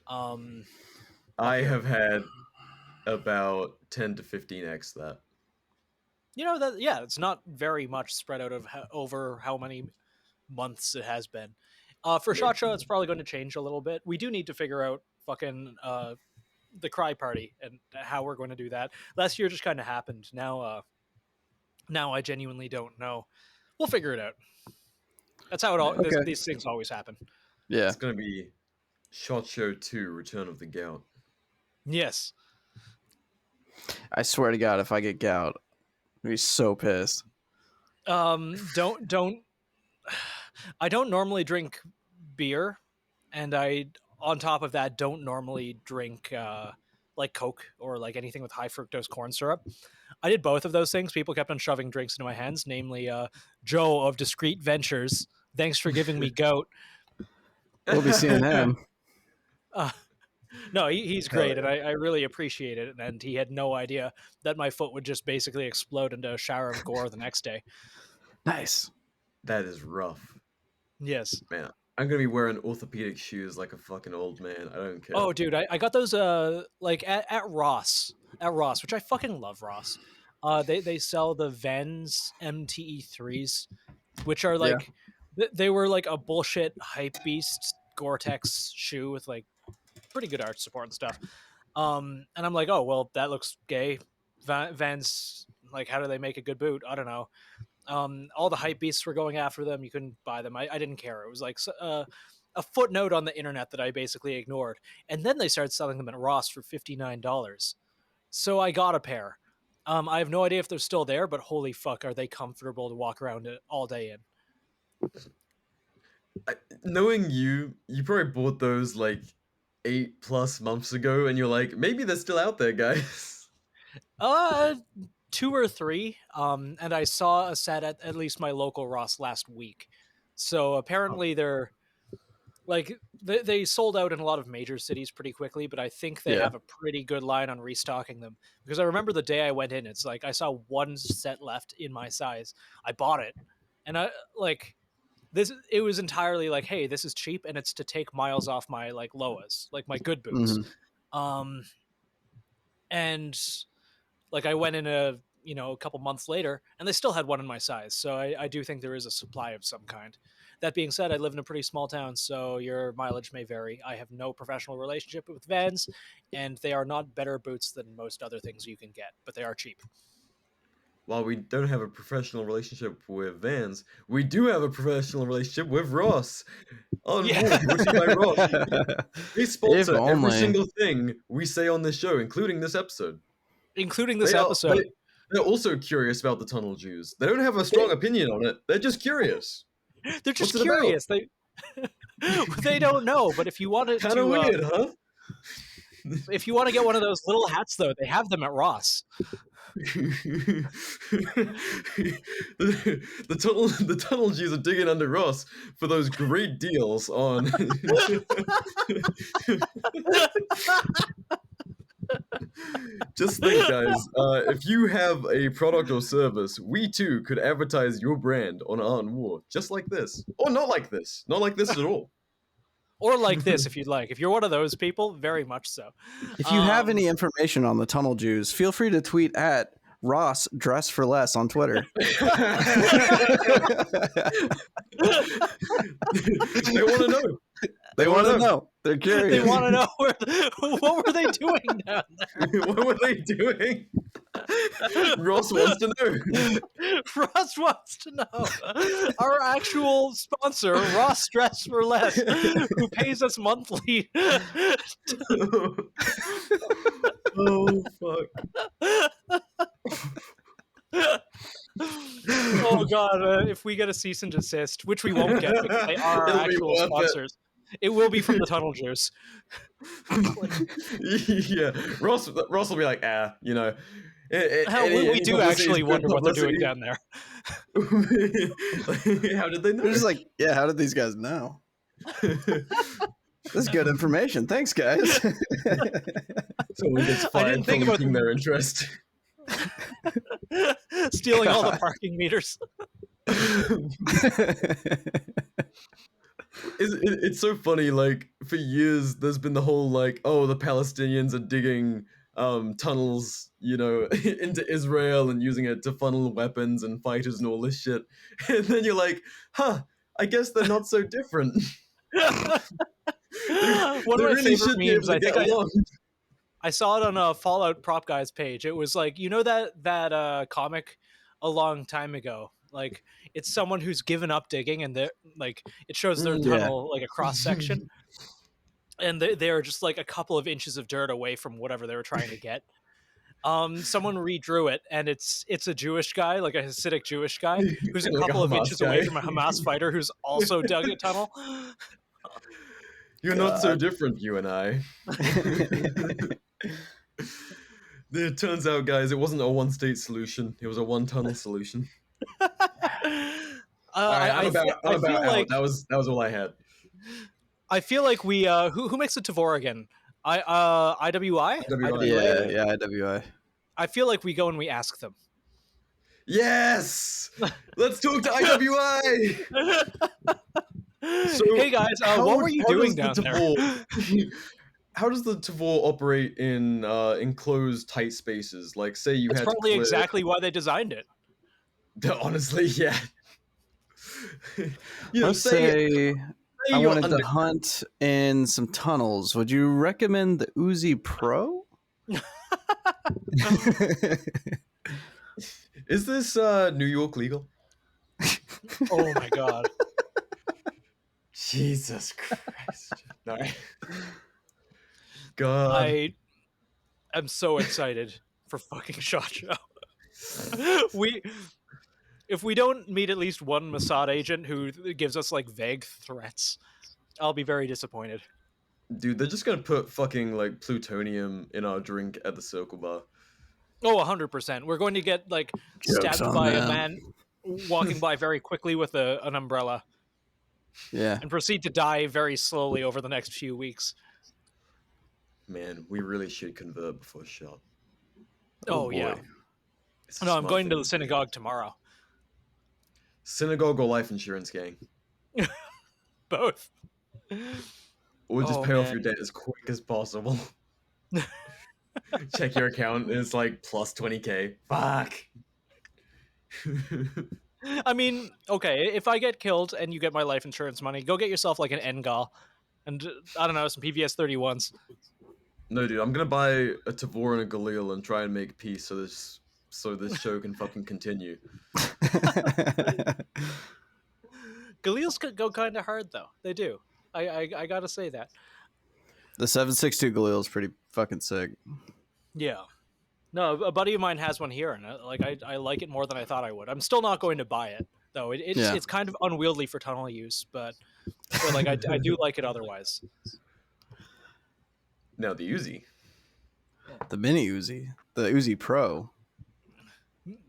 S2: I have had about 10 to 15x that.
S1: That it's not very much spread out of over how many months it has been. For SHOT Show, it's probably going to change a little bit. We do need to figure out fucking the cry party and how we're going to do that. Last year just kind of happened. Now I genuinely don't know. We'll figure it out. That's how it all.
S3: Okay.
S1: These things always happen.
S3: Yeah,
S2: it's gonna be SHOT Show 2: Return of the Gout.
S1: Yes.
S3: I swear to God, if I get gout, I'd be so pissed.
S1: Don't. I don't normally drink beer, and I, on top of that, don't normally drink like Coke or like anything with high fructose corn syrup. I did both of those things. People kept on shoving drinks into my hands, namely Joe of Discreet Ventures. Thanks for giving me goat.
S3: We'll be seeing him.
S1: No, he's great, and I really appreciate it. And he had no idea that my foot would just basically explode into a shower of gore the next day.
S3: Nice.
S2: That is rough.
S1: Yes.
S2: Man, I'm going to be wearing orthopedic shoes like a fucking old man. I don't care.
S1: Oh, dude, I got those like at Ross. At Ross, which I fucking love Ross. They sell the Vans MTE3s, which are like they were like a bullshit hype beast Gore-Tex shoe with like pretty good arch support and stuff. And I'm like, oh well, that looks gay. Vans, like, how do they make a good boot? I don't know. All the hype beasts were going after them. You couldn't buy them. I didn't care. It was like a footnote on the internet that I basically ignored. And then they started selling them at Ross for $59. So I got a pair. I have no idea if they're still there, but holy fuck, are they comfortable to walk around it all day in.
S2: Knowing you probably bought those like 8+ months ago, and you're like, maybe they're still out there, guys.
S1: 2 or 3. And I saw a set at least my local Ross last week. So apparently they're like they sold out in a lot of major cities pretty quickly, but I think they have a pretty good line on restocking them, because I remember the day I went in, it's like I saw one set left in my size. I bought it, and I like this. It was entirely like, hey, this is cheap, and it's to take miles off my like Loas, like my good boots.
S3: Mm-hmm.
S1: And like I went in a couple months later, and they still had one in my size. So I do think there is a supply of some kind. That being said, I live in a pretty small town, so your mileage may vary. I have no professional relationship with Vans, and they are not better boots than most other things you can get, but they are cheap.
S2: While we don't have a professional relationship with Vans, we do have a professional relationship with Ross. On by Ross. They sponsor every single thing we say on this show, including this episode. They're also curious about the Tunnel Jews. They don't have a strong opinion on it. They're just curious.
S1: They're just curious. They don't know. But if you want to,
S2: kind of weird, huh?
S1: If you want to get one of those little hats, though, they have them at Ross.
S2: the tunnel Jews are digging under Ross for those great deals on. Just think, guys, if you have a product or service, we too could advertise your brand on Art and War, just like this. Or not like this at all.
S1: Or like this, if you'd like. If you're one of those people, very much so.
S3: If you have any information on the Tunnel Jews, feel free to tweet at Ross Dress for Less on Twitter.
S2: They want to know.
S3: They want to know. They're curious.
S1: They want to know what were they doing down there?
S2: What were they doing? Ross wants to know.
S1: Ross wants to know. Our actual sponsor, Ross Dress for Less, who pays us monthly.
S2: Oh, fuck.
S1: Oh god, if we get a cease and desist, which we won't get because they are our actual sponsors, it will be from the Tunnel Juice.
S2: Yeah, Ross will be like, you know.
S1: We do actually wonder what they're doing down there.
S2: How did they know?
S3: They're just like, yeah, how did these guys know? This is good information. Thanks, guys.
S2: Someone gets fired for leaking their interest.
S1: Stealing all the parking meters.
S2: It's so funny, like, for years there's been the whole like, oh, the Palestinians are digging tunnels, you know, into Israel and using it to funnel weapons and fighters and all this shit. And then you're like, I guess they're not so different.
S1: One of my favorite memes, I saw it on a Fallout Prop Guys page. It was like, you know that comic a long time ago, like it's someone who's given up digging and they're like, it shows their tunnel like a cross section and they're just like a couple of inches of dirt away from whatever they were trying to get. Someone redrew it and it's a Jewish guy, like a Hasidic Jewish guy who's a couple of inches away from a Hamas fighter who's also dug a tunnel.
S2: You're not so different, you and I. It turns out, guys, it wasn't a one-state solution. It was a one-tunnel solution. All right, I'm about out. That was all I had.
S1: I feel like we who makes the Tavor again? IWI?
S3: Yeah, IWI.
S1: I feel like we go and we ask them.
S2: Yes! Let's talk to IWI!
S1: So, hey guys, what were you doing down there?
S2: How does the Tavor operate in enclosed tight spaces? Like, say you had
S1: probably exactly why they designed it.
S2: Honestly, yeah.
S3: You know, say I wanted to hunt in some tunnels. Would you recommend the Uzi Pro?
S2: Is this New York legal?
S1: Oh my god.
S2: Jesus Christ. No. God.
S1: I am so excited for fucking SHOT Show. If we don't meet at least one Mossad agent who gives us like vague threats, I'll be very disappointed.
S2: Dude, they're just gonna put fucking like plutonium in our drink at the Circle Bar.
S1: Oh, 100%. We're going to get like stabbed by a man walking by very quickly with an umbrella.
S3: Yeah.
S1: And proceed to die very slowly over the next few weeks.
S2: Man, we really should convert before shot.
S1: Oh yeah. No, I'm going to the synagogue tomorrow.
S2: Synagogue or life insurance, gang?
S1: Both.
S2: Or just pay off your debt as quick as possible. Check your account, and it's like plus 20k. Fuck.
S1: I mean, okay, if I get killed and you get my life insurance money, go get yourself like an Engal and, I don't know, some PVS 31s.
S2: No, dude, I'm gonna buy a Tavor and a Galil and try and make peace so this show can fucking continue.
S1: Galils go kind of hard, though. They do. I gotta say that.
S3: The 7.62 Galil is pretty fucking sick.
S1: Yeah. No, a buddy of mine has one here, and I like it more than I thought I would. I'm still not going to buy it, though. It's kind of unwieldy for tunnel use, but like I do like it otherwise.
S2: Now the Uzi,
S3: the mini Uzi, the Uzi Pro.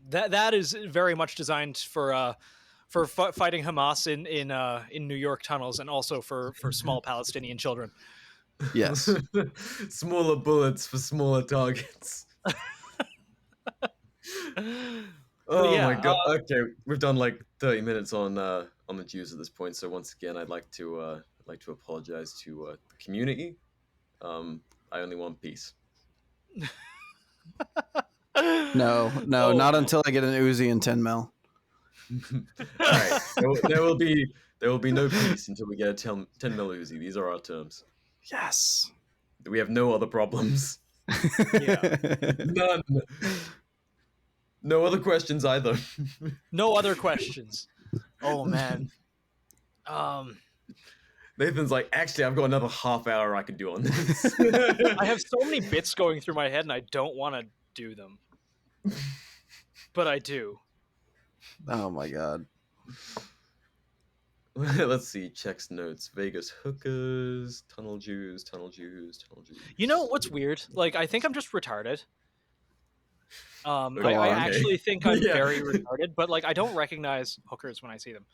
S1: That is very much designed for fighting Hamas in New York tunnels, and also for small Palestinian children.
S3: Yes,
S2: smaller bullets for smaller targets. Oh my god! Okay, we've done like 30 minutes on the Jews at this point. So once again, I'd like to apologize to the community. I only want peace.
S3: No, not until I get an Uzi and 10 mil.
S2: All right, there will be no peace until we get a 10 mil Uzi. These are our terms.
S3: Yes.
S2: We have no other problems.
S1: Yeah.
S2: None. No other questions either.
S1: No other questions. Oh man.
S2: Nathan's like, actually, I've got another half hour I can do on this.
S1: I have so many bits going through my head, and I don't want to do them, but I do.
S3: Oh my god.
S2: Let's see. Checks notes. Vegas hookers, tunnel Jews.
S1: You know what's weird? Like, I think I'm just retarded.
S2: Okay.
S1: I actually think I'm
S2: Yeah.
S1: very retarded, but like I don't recognize hookers when I see them.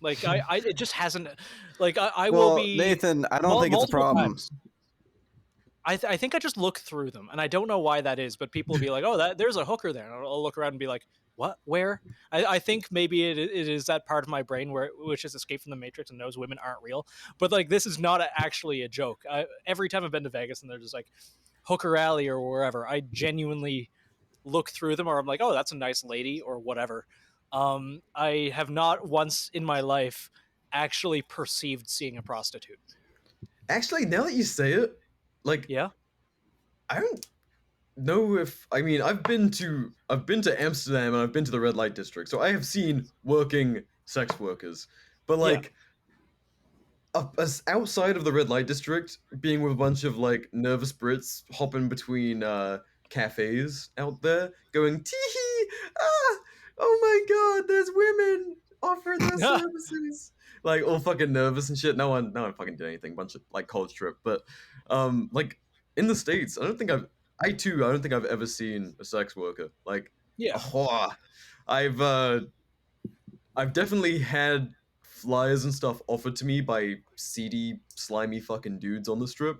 S1: Like it just hasn't. Like I will be
S3: Nathan. I don't think it's a problem.
S1: Times. I think I just look through them, and I don't know why that is. But people will be like, "Oh, there's a hooker there," and I'll look around and be like, "What? Where?" I think maybe it is that part of my brain which has escaped from the Matrix and knows women aren't real. But like this is not actually a joke. Every time I've been to Vegas and they're just like Hooker Alley or wherever, I genuinely look through them, or I'm like, "Oh, that's a nice lady," or whatever. I have not once in my life actually perceived seeing a prostitute.
S2: Actually, now that you say it, like,
S1: yeah,
S2: I don't know if I've been to Amsterdam and I've been to the red light district, so I have seen working sex workers, but like outside of the red light district, being with a bunch of like nervous Brits hopping between cafes out there, going tee oh my god, there's women offering their services, like all fucking nervous and shit. No one fucking did anything. Bunch of like college trip, but like in the States, I don't think I've ever seen a sex worker. Like, I've definitely had flyers and stuff offered to me by seedy, slimy fucking dudes on the strip.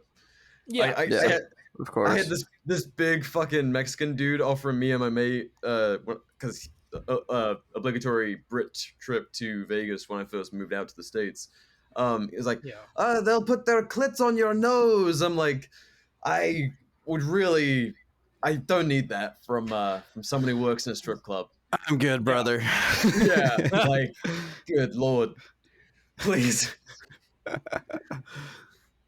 S3: Of course.
S2: I had this big fucking Mexican dude offering me and my mate, because obligatory Brit trip to Vegas when I first moved out to the States. He was like, they'll put their clits on your nose. I'm like, I don't need that from someone who works in a strip club.
S3: I'm good, brother.
S2: Yeah, like, good lord, please.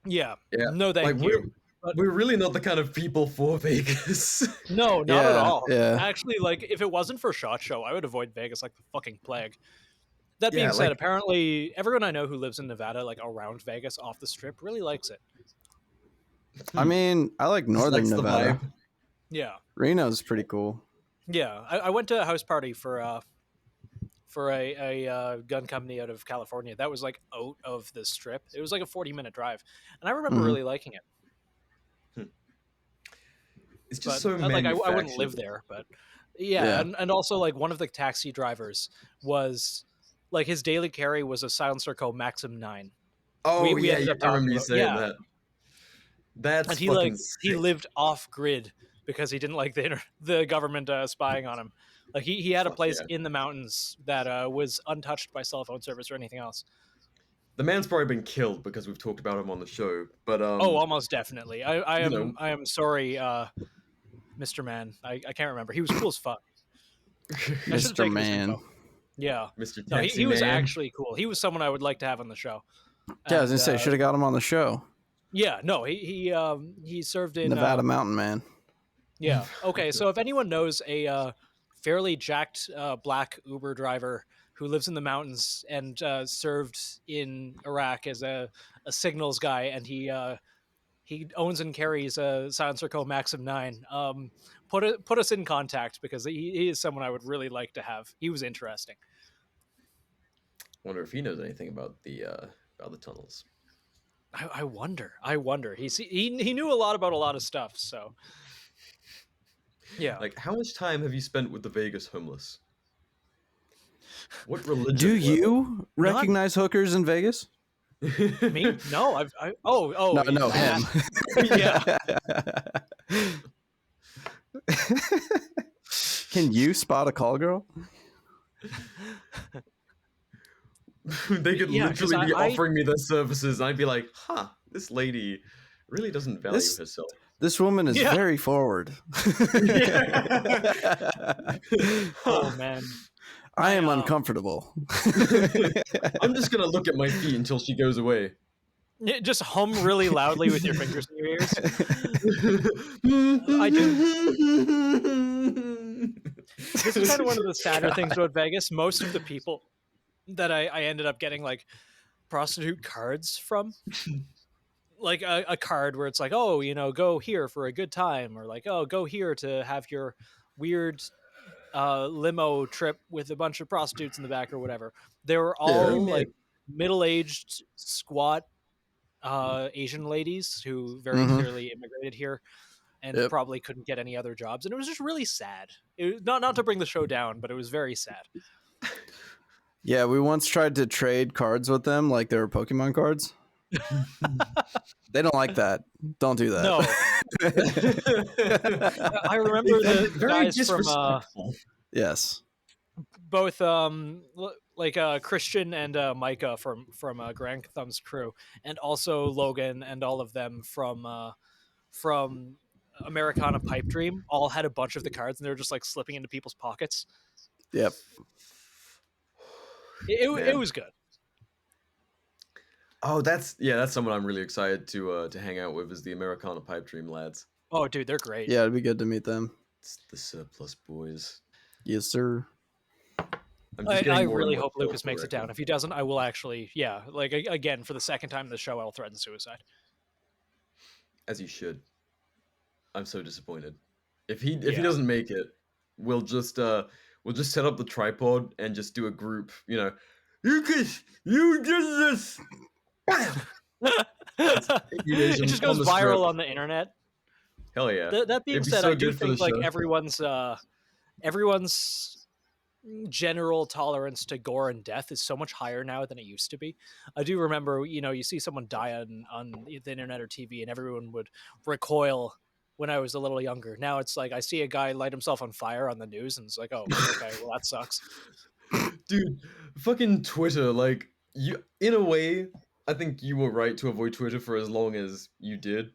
S1: Yeah. No, thank you.
S2: We're really not the kind of people for Vegas.
S1: No, not at all. Yeah. Actually, like, if it wasn't for SHOT Show, I would avoid Vegas like the fucking plague. That being said, apparently everyone I know who lives in Nevada, like around Vegas, off the strip, really likes it.
S3: I mean, I like northern Nevada.
S1: Yeah.
S3: Reno's pretty cool.
S1: Yeah. I went to a house party for a gun company out of California that was like out of the strip. It was like a 40-minute drive, and I remember really liking it.
S2: It's just so like
S1: I wouldn't live there, but and also like one of the taxi drivers was like his daily carry was a silencer called Maxim 9.
S2: Oh, I remember you saying that. That's
S1: and he lived off grid because he didn't like the government spying on him. Like he had a place in the mountains that was untouched by cell phone service or anything else.
S2: The man's probably been killed because we've talked about him on the show, but
S1: almost definitely. I am sorry, Mr. Man. I can't remember. He was cool as fuck.
S3: Mr. Man.
S1: Yeah,
S2: Mr.
S1: No, he was actually cool. He was someone I would like to have on the show.
S3: Yeah, I was gonna say, should have got him on the show.
S1: Yeah, no, he served in
S3: Nevada Mountain Man.
S1: Yeah. Okay, so if anyone knows a fairly jacked black Uber driver who lives in the mountains and served in Iraq as a signals guy, and he owns and carries a silencer called Maxim 9, put us in contact, because he is someone I would really like to have. He was interesting.
S2: Wonder if he knows anything about the tunnels.
S1: I wonder. He knew a lot about a lot of stuff. So yeah.
S2: Like, how much time have you spent with the Vegas homeless? What religion?
S3: Do you recognize hookers in Vegas?
S1: Me? No.
S3: No, him.
S1: Yeah.
S3: Can you spot a call girl?
S2: They could literally be offering me their services, and I'd be like, this lady really doesn't value herself.
S3: This woman is very forward.
S1: Oh, man.
S3: I am uncomfortable.
S2: I'm just going to look at my feet until she goes away.
S1: Just hum really loudly with your fingers in your ears. This is kind of one of the sadder things about Vegas. Most of the people that I ended up getting like prostitute cards from, like a card where it's like, oh, go here for a good time, or like, oh, go here to have your weird limo trip with a bunch of prostitutes in the back or whatever. They were all like middle-aged, squat Asian ladies who very clearly immigrated here and probably couldn't get any other jobs, and it was just really sad. It was, not to bring the show down, but it was very sad.
S3: Yeah, we once tried to trade cards with them like they were Pokemon cards. They don't like that. Don't do that.
S1: No. I remember the guys from
S3: yes,
S1: both Christian and Micah from Grand Thumb's crew, and also Logan and all of them from Americana Pipe Dream all had a bunch of the cards, and they were just like slipping into people's pockets.
S3: Yep.
S1: It was good.
S2: Oh, that's someone I'm really excited to hang out with, is the Americana Pipe Dream lads.
S1: Oh, dude, they're great.
S3: Yeah, it'd be good to meet them.
S2: It's the Surplus Boys.
S3: Yes, sir.
S1: I really hope Lucas makes it down. If he doesn't, I will actually, again, for the second time in the show, I'll threaten suicide.
S2: As you should. I'm so disappointed. If he doesn't make it, we'll just set up the tripod and just do a group, Lucas, you did this.
S1: It just goes viral on the internet.
S2: Hell yeah.
S1: That being said, I do think like everyone's general tolerance to gore and death is so much higher now than it used to be. I do remember, you see someone die on the internet or TV and everyone would recoil when I was a little younger. Now it's like I see a guy light himself on fire on the news and it's like, oh, okay, well that sucks.
S2: Dude, fucking Twitter, like, in a way, I think you were right to avoid Twitter for as long as you did.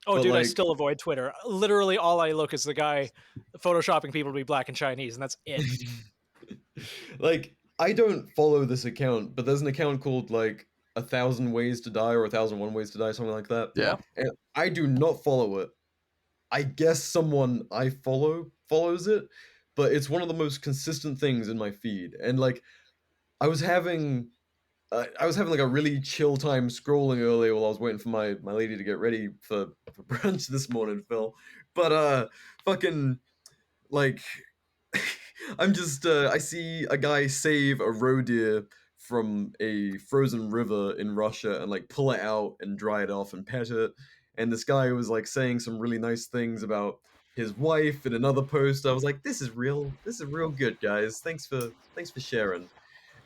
S1: Oh, but dude, I still avoid Twitter. Literally all I look is the guy photoshopping people to be black and Chinese, and that's it.
S2: Like, I don't follow this account, but there's an account called, like, 1,000 Ways to Die or 1,001 Ways to Die, something like that.
S3: Yeah.
S2: And I do not follow it. I guess someone I follow follows it, but it's one of the most consistent things in my feed. And, like, I was having like a really chill time scrolling earlier while I was waiting for my lady to get ready for brunch this morning, Phil. But fucking, like, I'm just I see a guy save a roe deer from a frozen river in Russia and like pull it out and dry it off and pet it. And this guy was like saying some really nice things about his wife in another post. I was like, this is real good, guys. Thanks for sharing.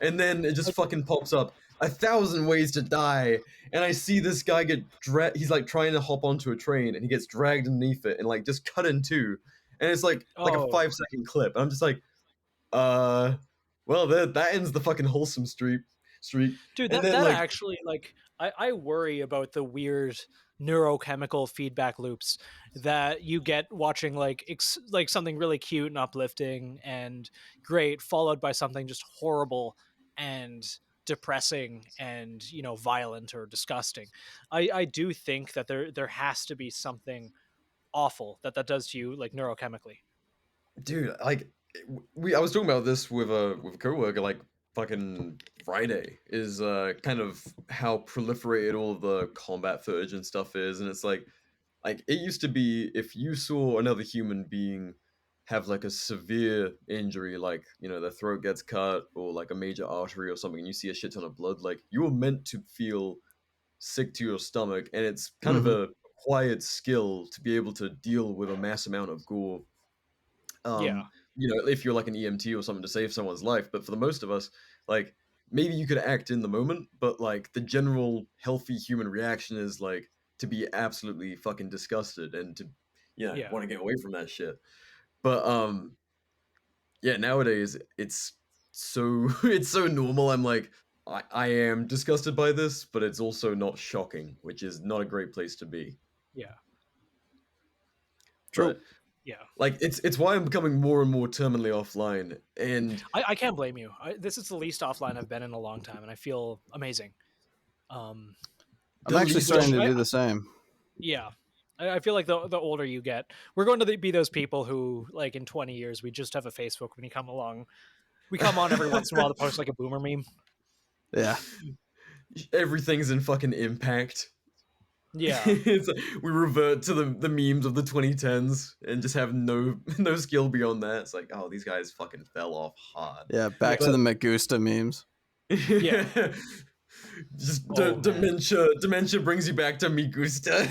S2: And then it just fucking pops up 1,000 Ways to Die, and I see this guy get he's like trying to hop onto a train, and he gets dragged underneath it and like just cut in two, and it's like a 5-second clip. And I'm just like, well, that ends the fucking wholesome streak.
S1: Dude, that actually, like, I worry about the weird neurochemical feedback loops that you get watching like something really cute and uplifting and great, followed by something just horrible and depressing and violent or disgusting. I do think that there has to be something awful that does to you, like, neurochemically.
S2: Dude, like, I was talking about this with a coworker, like, fucking Friday, is kind of how proliferated all of the combat footage and stuff is. And it's like it used to be, if you saw another human being have like a severe injury, like, their throat gets cut or like a major artery or something, and you see a shit ton of blood, like, you were meant to feel sick to your stomach. And it's kind of a quiet skill to be able to deal with a mass amount of gore. If you're like an EMT or something, to save someone's life. But for the most of us, like, maybe you could act in the moment, but like the general healthy human reaction is like to be absolutely fucking disgusted and to want to get away from that shit. But nowadays it's so normal. I'm like, I am disgusted by this, but it's also not shocking, which is not a great place to be.
S1: Yeah.
S2: True. But,
S1: yeah,
S2: like, it's why I'm becoming more and more terminally offline, and
S1: I can't blame you. This is the least offline I've been in a long time, and I feel amazing.
S3: I'm actually starting to do the same.
S1: Yeah, I feel like the older you get, we're going to be those people who, like, in 20 years, we just have a Facebook when you come along. We come on every once in a while to post like a boomer meme.
S3: Yeah,
S2: everything's in fucking impact.
S1: Yeah.
S2: We revert to the memes of the 2010s and just have no skill beyond that. It's like, oh, these guys fucking fell off hard.
S3: Yeah, back to the Magusta memes.
S2: Yeah. Just dementia brings you back to me gusta.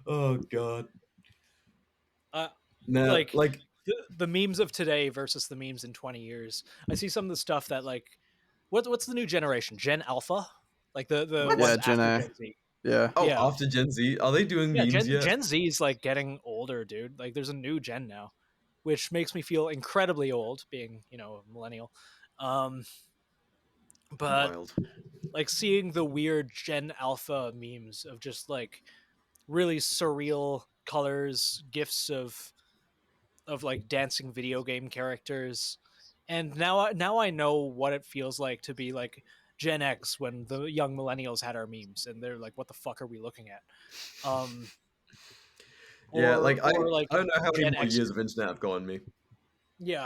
S2: Oh god.
S1: Like the memes of today versus the memes in 20 years. I see some of the stuff that like what's the new generation? Gen Alpha? Like the ones
S3: Gen
S1: after
S3: A.
S1: Gen Z.
S3: Yeah.
S2: Oh, yeah. After Gen Z, are they doing memes yet?
S1: Gen Z is like getting older, dude. Like there's a new gen now, which makes me feel incredibly old, being a millennial. But
S2: Wild.
S1: Like seeing the weird Gen Alpha memes of just like really surreal colors, gifs of like dancing video game characters, and now I know what it feels like to be like Gen X when the young millennials had our memes, and they're like, "What the fuck are we looking at?"
S2: Yeah, like I don't know how many
S1: Gen
S2: more
S1: X
S2: years of internet have gone me.
S1: Yeah,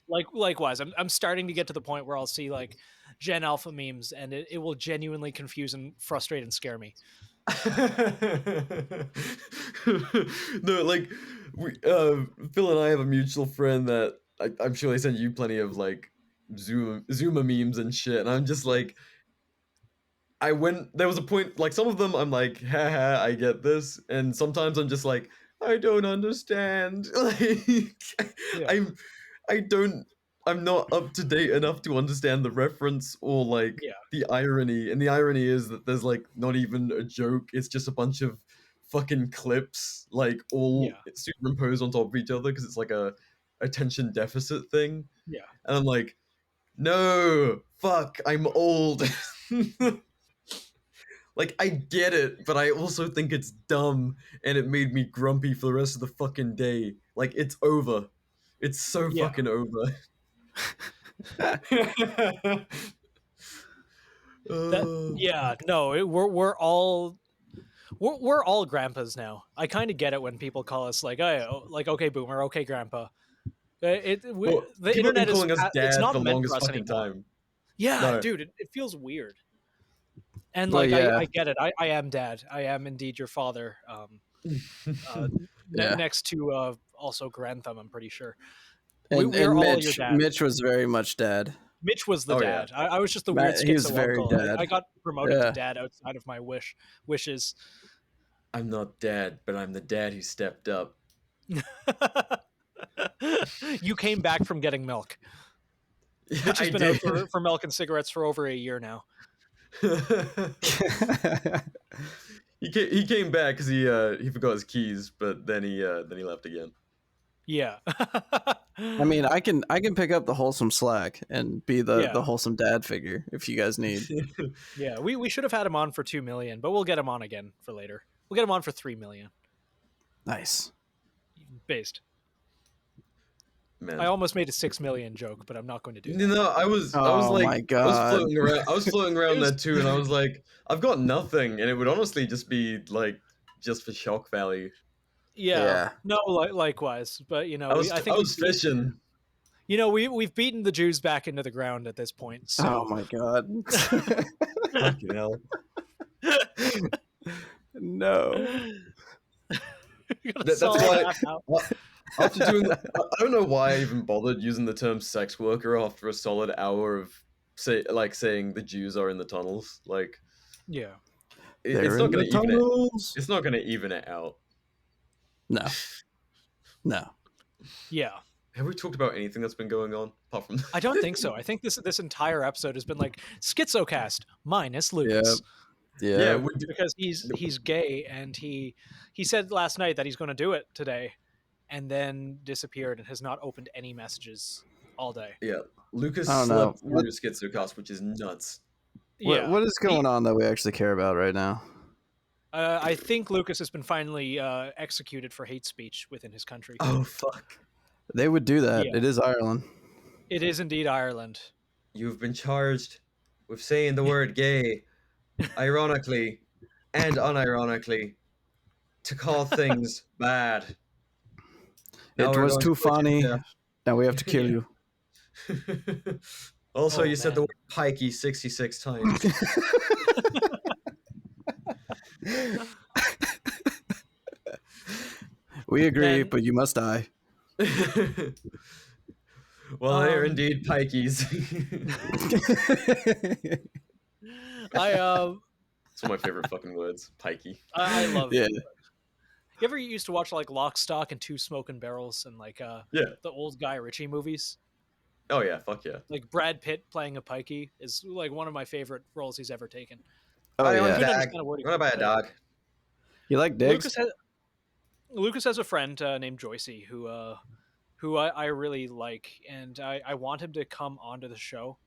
S1: likewise, I'm starting to get to the point where I'll see like Gen Alpha memes, and it will genuinely confuse and frustrate and scare me.
S2: No, like Phil and I have a mutual friend that I'm sure they sent you plenty of like Zoomer memes and shit, and I'm just like, there was a point, like some of them I'm like, haha, I get this, and sometimes I'm just like, I don't understand. Like, I'm not up to date enough to understand the reference or like the irony. And the irony is that there's like not even a joke, it's just a bunch of fucking clips, like all superimposed on top of each other because it's like a attention deficit thing.
S1: Yeah.
S2: And I'm like, no, fuck, I'm old. Like, I get it, but I also think it's dumb, and it made me grumpy for the rest of the fucking day. Like, it's over. It's so fucking over.
S1: We're all grandpas now. I kind of get it when people call us like, oh, like okay boomer, okay grandpa. The internet is it's not meant for us anymore. Time. Yeah, no. Dude, it feels weird. And like I get it. I am dad. I am indeed your father. Next to also Grantham, I'm pretty sure.
S3: We're all your dad. Mitch was very much dad.
S1: Mitch was the dad. Yeah. I was just the weird schizo uncle. I got promoted to dad outside of my wishes.
S2: I'm not dad, but I'm the dad who stepped up.
S1: You came back from getting milk. Yeah, Mitch has been out for milk and cigarettes for over a year now.
S2: He came back because he forgot his keys, but then he left again.
S1: Yeah.
S3: I mean, I can pick up the wholesome slack and be the wholesome dad figure if you guys need.
S1: Yeah, we should have had him on for 2 million, but we'll get him on again for later. We'll get him on for 3 million.
S3: Nice.
S1: Based.
S2: Man.
S1: I almost made a 6 million joke, but I'm not going to do that.
S2: No, I was like,
S3: my God.
S2: I was floating around there too, and I was like, I've got nothing, and it would honestly just be like just for shock value.
S1: Yeah. No, likewise, but I think
S2: I was fishing.
S1: We've beaten the Jews back into the ground at this point. So.
S3: Oh my God.
S2: Fucking hell.
S3: No.
S2: That's why. After doing, I don't know why I even bothered using the term sex worker after a solid hour of saying the Jews are in the tunnels. Like,
S1: yeah,
S2: it's not going to even it. It's not going to even it out.
S3: No.
S1: Yeah.
S2: Have we talked about anything that's been going on apart from?
S1: I don't think so. I think this entire episode has been like Schizocast minus Lucas.
S3: Yeah.
S1: Because he's gay, and he said last night that he's going to do it today, and then disappeared and has not opened any messages all day.
S2: Yeah, Lucas slept through Schizocast, which is nuts.
S3: What is going on that we actually care about right now?
S1: I think Lucas has been finally executed for hate speech within his country.
S2: Oh, fuck.
S3: They would do that. Yeah. It is Ireland.
S1: It is indeed Ireland.
S2: You've been charged with saying the word gay, ironically and unironically, to call things bad.
S3: It was too funny. Now we have to kill you.
S2: Also, you said the word pikey 66 times.
S3: We agree, but you must die.
S2: Well, they're indeed pikeys. It's one of my favorite fucking words, pikey.
S1: I love
S3: it.
S1: You ever used to watch like Lock, Stock, and Two Smoking Barrels and like the old Guy Ritchie movies?
S2: Oh yeah, fuck yeah.
S1: Like Brad Pitt playing a pikey is like one of my favorite roles he's ever taken.
S3: Oh
S2: I
S3: yeah.
S2: What about a dog?
S3: You like digs?
S1: Lucas has a friend named Joycey who I really like, and I want him to come onto the show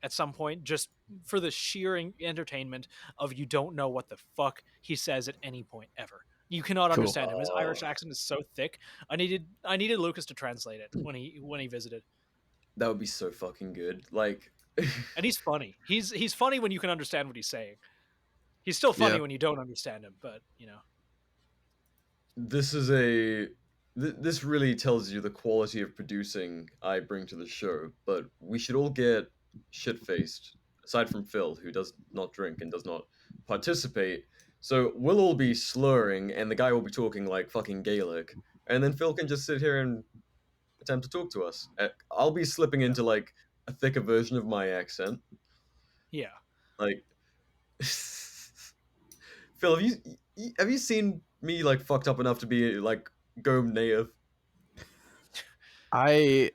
S1: at some point, just for the sheer entertainment of you don't know what the fuck he says at any point ever. You cannot understand him. His Irish accent is so thick. I needed Lucas to translate it when he visited.
S2: That would be so fucking good. Like,
S1: and he's funny. He's funny when you can understand what he's saying. He's still funny when you don't understand him, but you know.
S2: This really tells you the quality of producing I bring to the show, but we should all get shit-faced, aside from Phil, who does not drink and does not participate. So we'll all be slurring, and the guy will be talking like fucking Gaelic, and then Phil can just sit here and attempt to talk to us. I'll be slipping into like a thicker version of my accent.
S1: Yeah.
S2: Like, Phil, have you seen me like fucked up enough to be like go native?
S3: I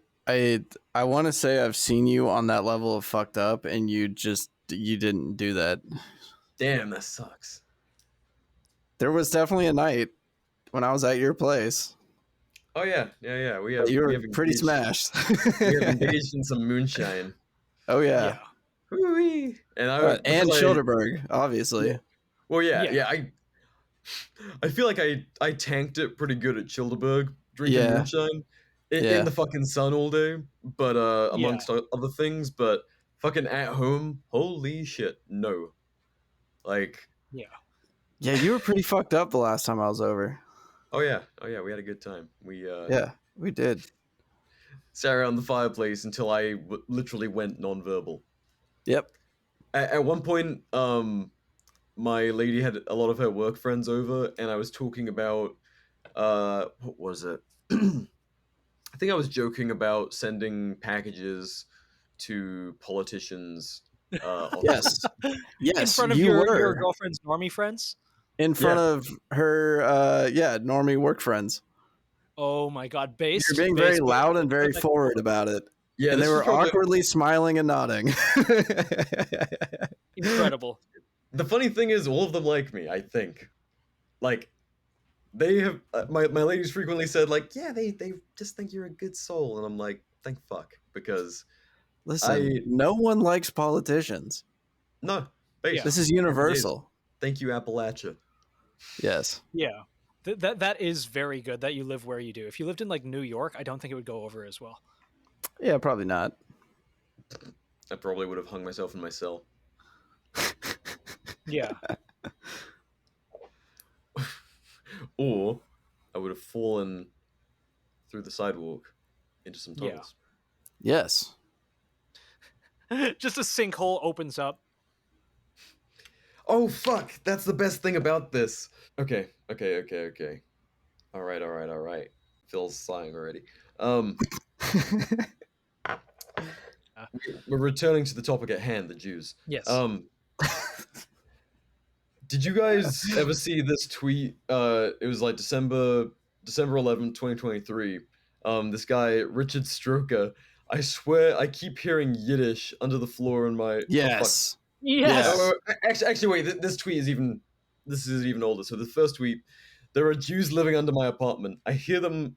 S3: want to say I've seen you on that level of fucked up, and you didn't do that.
S2: Damn, that sucks.
S3: There was definitely a night when I was at your place.
S2: Oh yeah.
S3: You were pretty smashed.
S2: We have engaged in some moonshine.
S3: Oh yeah.
S2: Woo-wee. And
S3: Schilderberg, obviously.
S2: Well, yeah. I feel like I tanked it pretty good at Childerberg, drinking moonshine in the fucking sun all day, but amongst other things. But fucking at home, holy shit, no. Like,
S3: yeah, you were pretty fucked up the last time I was over.
S2: Oh yeah, we had a good time. We
S3: did.
S2: Sat around the fireplace until I literally went nonverbal.
S3: Yep.
S2: At one point, my lady had a lot of her work friends over, and I was talking about what was it? I think I was joking about sending packages to politicians.
S3: Yes.
S1: In front of your girlfriend's normie friends.
S3: In front of her, normie work friends.
S1: Oh my god,
S3: You're being very loud and very forward about it. Yeah, and they were awkwardly smiling and nodding.
S1: Incredible.
S2: The funny thing is, all of them like me, I think. Like, they have, my ladies frequently said, like, yeah, they just think you're a good soul. And I'm like, thank fuck, because...
S3: Listen, no one likes politicians.
S2: No.
S3: This is universal.
S2: Thank you, Appalachia.
S3: Yes.
S1: Yeah. That is very good that you live where you do. If you lived in like New York, I don't think it would go over as well.
S3: Yeah, probably not.
S2: I probably would have hung myself in my cell.
S1: Yeah.
S2: Or I would have fallen through the sidewalk into some tunnels.
S3: Yeah. Yes.
S1: Just a sinkhole opens up.
S2: Oh, fuck. That's the best thing about this. Okay. All right. Phil's sighing already. We're returning to the topic at hand, the Jews.
S1: Yes.
S2: Did you guys ever see this tweet? It was like December 11th, 2023. This guy, Richard Stroker, I swear I keep hearing Yiddish under the floor in my...
S3: Yes.
S2: Oh, actually, wait. This is even older. So the first tweet: there are Jews living under my apartment. I hear them.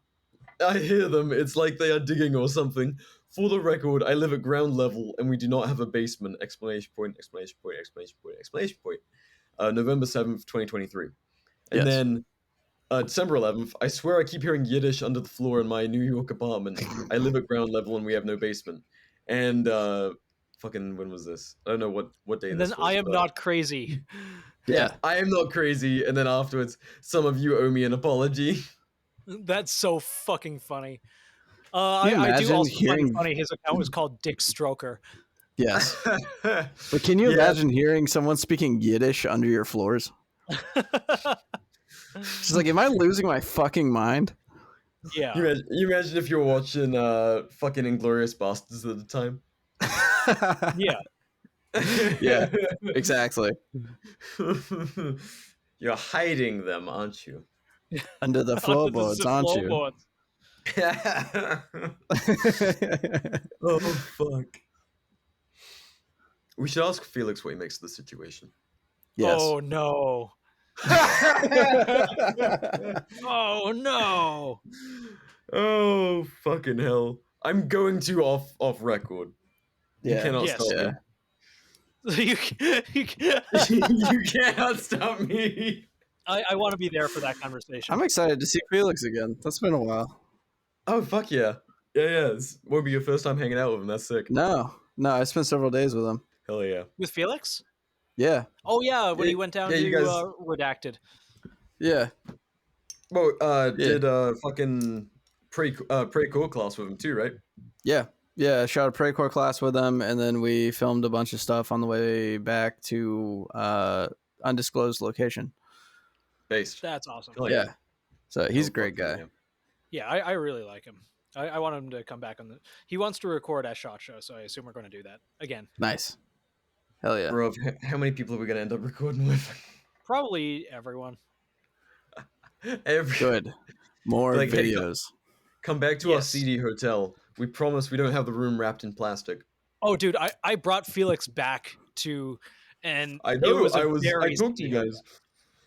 S2: It's like they are digging or something. For the record, I live at ground level and we do not have a basement. Exclamation point! November 7th, 2023. And then December 11th. I swear I keep hearing Yiddish under the floor in my New York apartment. I live at ground level and we have no basement. And fucking, when was this? I don't know what day this was.
S1: Then I am not crazy.
S2: Yeah, I am not crazy. And then afterwards, some of you owe me an apology.
S1: That's so fucking funny. I do also find it funny his account was called Dick Stroker.
S3: Yes. But can you imagine hearing someone speaking Yiddish under your floors? She's like, am I losing my fucking mind?
S1: Yeah.
S2: You imagine if you were watching fucking Inglourious Bastards at the time?
S1: Yeah.
S3: Yeah, exactly.
S2: You're hiding them, aren't you?
S3: Under the floorboards, aren't you?
S2: Oh, fuck. We should ask Felix what he makes of the situation.
S3: Yes.
S1: Oh, no. Oh, no.
S2: Oh, fucking hell. I'm going to off record.
S3: Yeah.
S2: You cannot stop me.
S1: You
S2: cannot stop me.
S1: I want to be there for that conversation.
S3: I'm excited to see Felix again. That's been a while.
S2: Oh, fuck yeah. Yeah. This won't be your first time hanging out with him. That's sick.
S3: No, I spent several days with him.
S2: Hell yeah.
S1: With Felix?
S3: Yeah.
S1: Oh, yeah, when he went down to Redacted.
S3: Yeah.
S2: Well, did fucking pre-core class with him too, right?
S3: Yeah. Yeah, I shot a pre-core class with him, and then we filmed a bunch of stuff on the way back to undisclosed location.
S2: Based.
S1: That's awesome.
S3: Yeah. So he's a great guy.
S1: Yeah, I really like him. I want him to come back on the... He wants to record at SHOT Show, so I assume we're going to do that again.
S3: Nice. Hell yeah.
S2: Bro, how many people are we going to end up recording with?
S1: Probably everyone.
S3: Good. More videos.
S2: Come back to our CD hotel. We promise we don't have the room wrapped in plastic.
S1: Oh, dude, I brought Felix back to... And
S2: I know,
S1: I
S2: talked to you guys.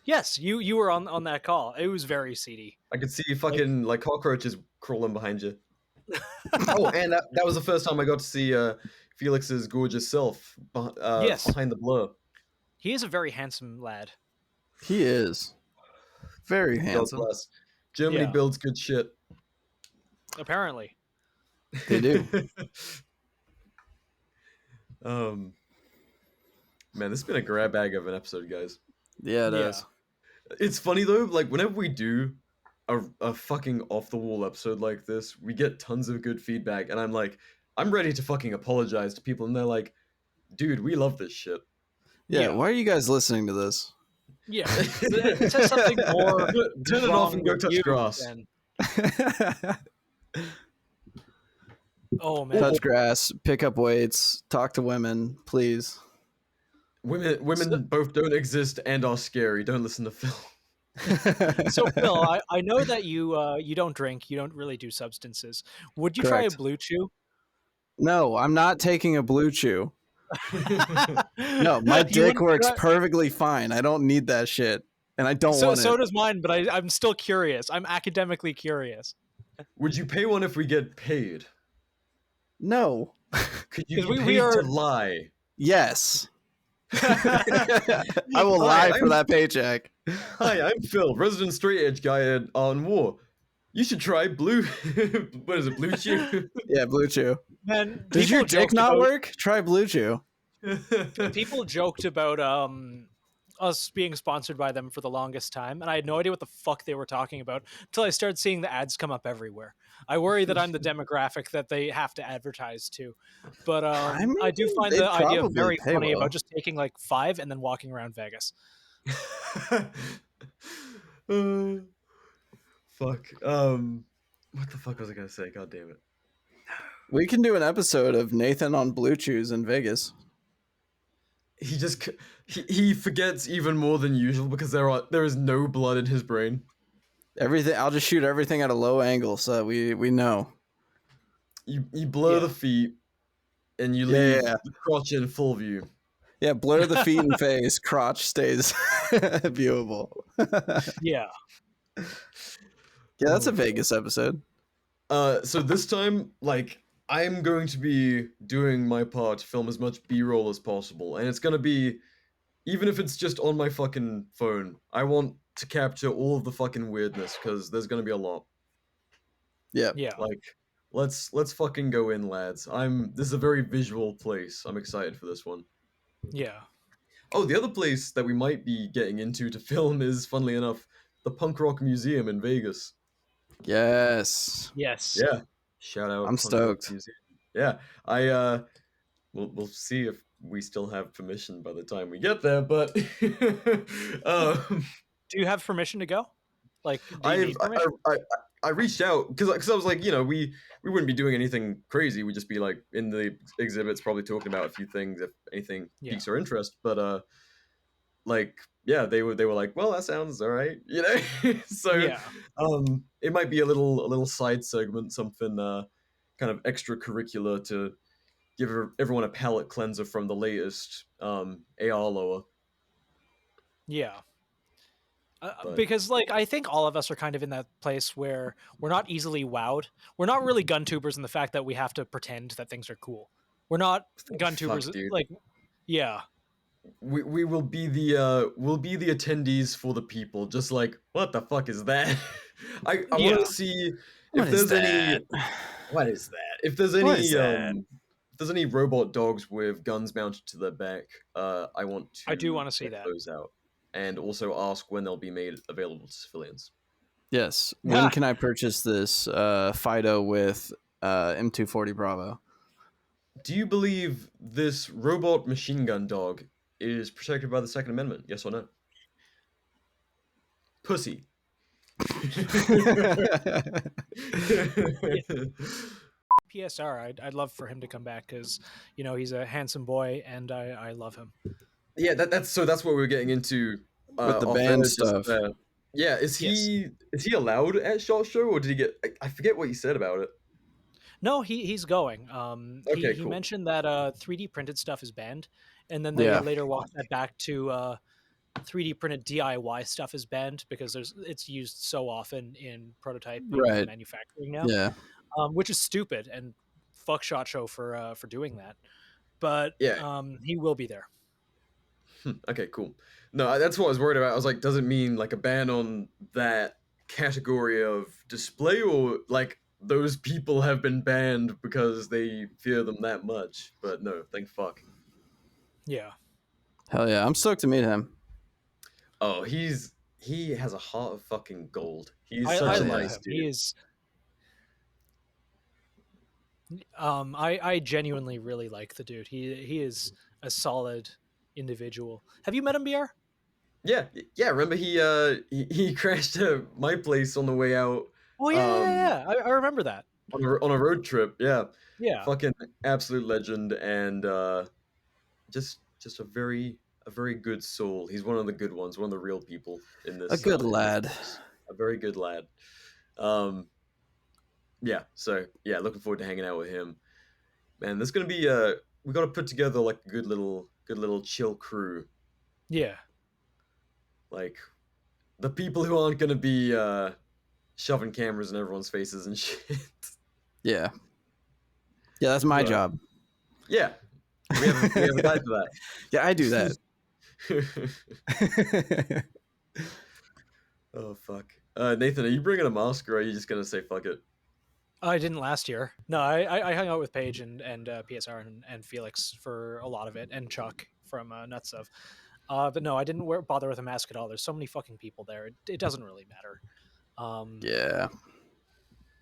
S1: Yes, you were on that call. It was very seedy.
S2: I could see fucking like cockroaches crawling behind you. Oh, and that was the first time I got to see Felix's gorgeous self behind the blur.
S1: He is a very handsome lad.
S3: He is. Very handsome.
S2: God bless. Germany builds good shit.
S1: Apparently.
S3: They do.
S2: Man, this has been a grab bag of an episode, guys.
S3: Yeah, it is.
S2: It's funny though, like whenever we do a fucking off the wall episode like this, we get tons of good feedback, and I'm ready to fucking apologize to people, and they're like, dude, we love this shit.
S3: Yeah, why are you guys listening to this?
S1: Yeah. It says something more.
S2: Turn it off and go touch grass.
S1: Oh man.
S3: Touch grass, pick up weights, talk to women, please.
S2: Women both don't exist and are scary. Don't listen to Phil.
S1: So Phil, I know that you don't drink, you don't really do substances. Would you try a blue chew?
S3: No, I'm not taking a blue chew. No, my dick works perfectly fine. I don't need that shit, and I don't want it.
S1: So does mine, but I'm still curious. I'm academically curious.
S2: Would you pay one if we get paid?
S3: No.
S2: Could you be paid to lie?
S3: Yes. I will lie for that paycheck.
S2: Hi, I'm Phil, resident straight edge guy on War. You should try blue. What is it, blue chew?
S3: Yeah, blue chew.
S1: Man,
S3: does your dick not work? Try blue chew.
S1: People joked about us being sponsored by them for the longest time, and I had no idea what the fuck they were talking about until I started seeing the ads come up everywhere. I worry that I'm the demographic that they have to advertise to, but I do find the idea very funny about just taking like 5 and then walking around Vegas.
S2: Fuck. What the fuck was I gonna say? God damn it.
S3: We can do an episode of Nathan on blue chews in Vegas.
S2: He forgets even more than usual because there is no blood in his brain.
S3: Everything. I'll just shoot everything at a low angle so that we know.
S2: You blur the feet, and you leave the crotch in full view.
S3: Yeah, blur the feet and face. Crotch stays viewable.
S1: Yeah.
S3: Yeah, that's a Vegas episode.
S2: So this time, like, I'm going to be doing my part to film as much B-roll as possible, and it's gonna be, even if it's just on my fucking phone, I want to capture all of the fucking weirdness, because there's gonna be a lot.
S3: Yeah.
S2: Like, let's fucking go in, lads. This is a very visual place. I'm excited for this one.
S1: Yeah.
S2: Oh, the other place that we might be getting into to film is, funnily enough, the Punk Rock Museum in Vegas.
S3: Yes.
S1: Yes.
S2: Yeah. Shout out.
S3: I'm stoked.
S2: Museum. Yeah, we'll see if we still have permission by the time we get there. But
S1: do you have permission to go? Like, do you need permission?
S2: I reached out because I was like, we wouldn't be doing anything crazy. We'd just be like in the exhibits, probably talking about a few things if anything piques our interest. But like, yeah, they were like, well, that sounds all right, So
S1: yeah.
S2: It might be a little side segment, something kind of extracurricular to give everyone a palate cleanser from the latest AR lower.
S1: Yeah. Because like I think all of us are kind of in that place where we're not easily wowed. We're not really gun tubers in the fact that we have to pretend that things are cool. We're not gun tubers, like, yeah.
S2: We will be the attendees for the people, just like, what the fuck is that? I want to see if there's any. What is that? If there's any robot dogs with guns mounted to their back, I do want to
S1: see that.
S2: Those out, and also ask when they'll be made available to civilians.
S3: Yes. When can I purchase this Fido with M240 Bravo?
S2: Do you believe this robot machine gun dog is protected by the Second Amendment? Yes or no? Pussy.
S1: PSR, I'd love for him to come back because he's a handsome boy and I love him.
S2: Yeah, that's what we're getting into
S3: with the band stuff.
S2: Yeah, is he allowed at SHOT Show, or did he get? I forget what he said about it.
S1: No, he's going.
S2: Okay,
S1: he
S2: cool.
S1: mentioned that 3D printed stuff is banned, and then they later walked that back to 3D printed DIY stuff is banned because it's used so often in prototyping and manufacturing now.
S3: Yeah.
S1: Which is stupid, and fuck SHOT Show for doing that. But he will be there.
S2: Okay, cool. No, that's what I was worried about. I was like, does it mean like a ban on that category of display, or like those people have been banned because they fear them that much? But no, thank fuck.
S1: Yeah.
S3: Hell yeah, I'm stoked to meet him.
S2: Oh, he has a heart of fucking gold. He's such a nice dude.
S1: He is. I genuinely really like the dude. He is a solid individual. Have you met him, BR?
S2: Yeah. Remember he crashed at my place on the way out.
S1: Oh yeah. I remember that
S2: on a road trip. Yeah.
S1: Fucking
S2: absolute legend, and just a very good soul. He's one of the good ones, one of the real people in this.
S3: A good lad.
S2: A very good lad. Yeah. So yeah, looking forward to hanging out with him. Man, there's gonna be we got to put together like a good little chill crew.
S1: Yeah.
S2: Like the people who aren't gonna be shoving cameras in everyone's faces and shit.
S3: Yeah. Yeah, that's my job.
S2: Yeah. We have a guy for that.
S3: Yeah, I do that.
S2: Oh fuck. Nathan, are you bringing a mask, or are you just gonna say fuck it?
S1: I didn't last year. No, I hung out with Paige and PSR and Felix for a lot of it, and Chuck from Nutsuv. But no, I didn't bother with a mask at all. There's so many fucking people there. It doesn't really matter.
S3: Yeah.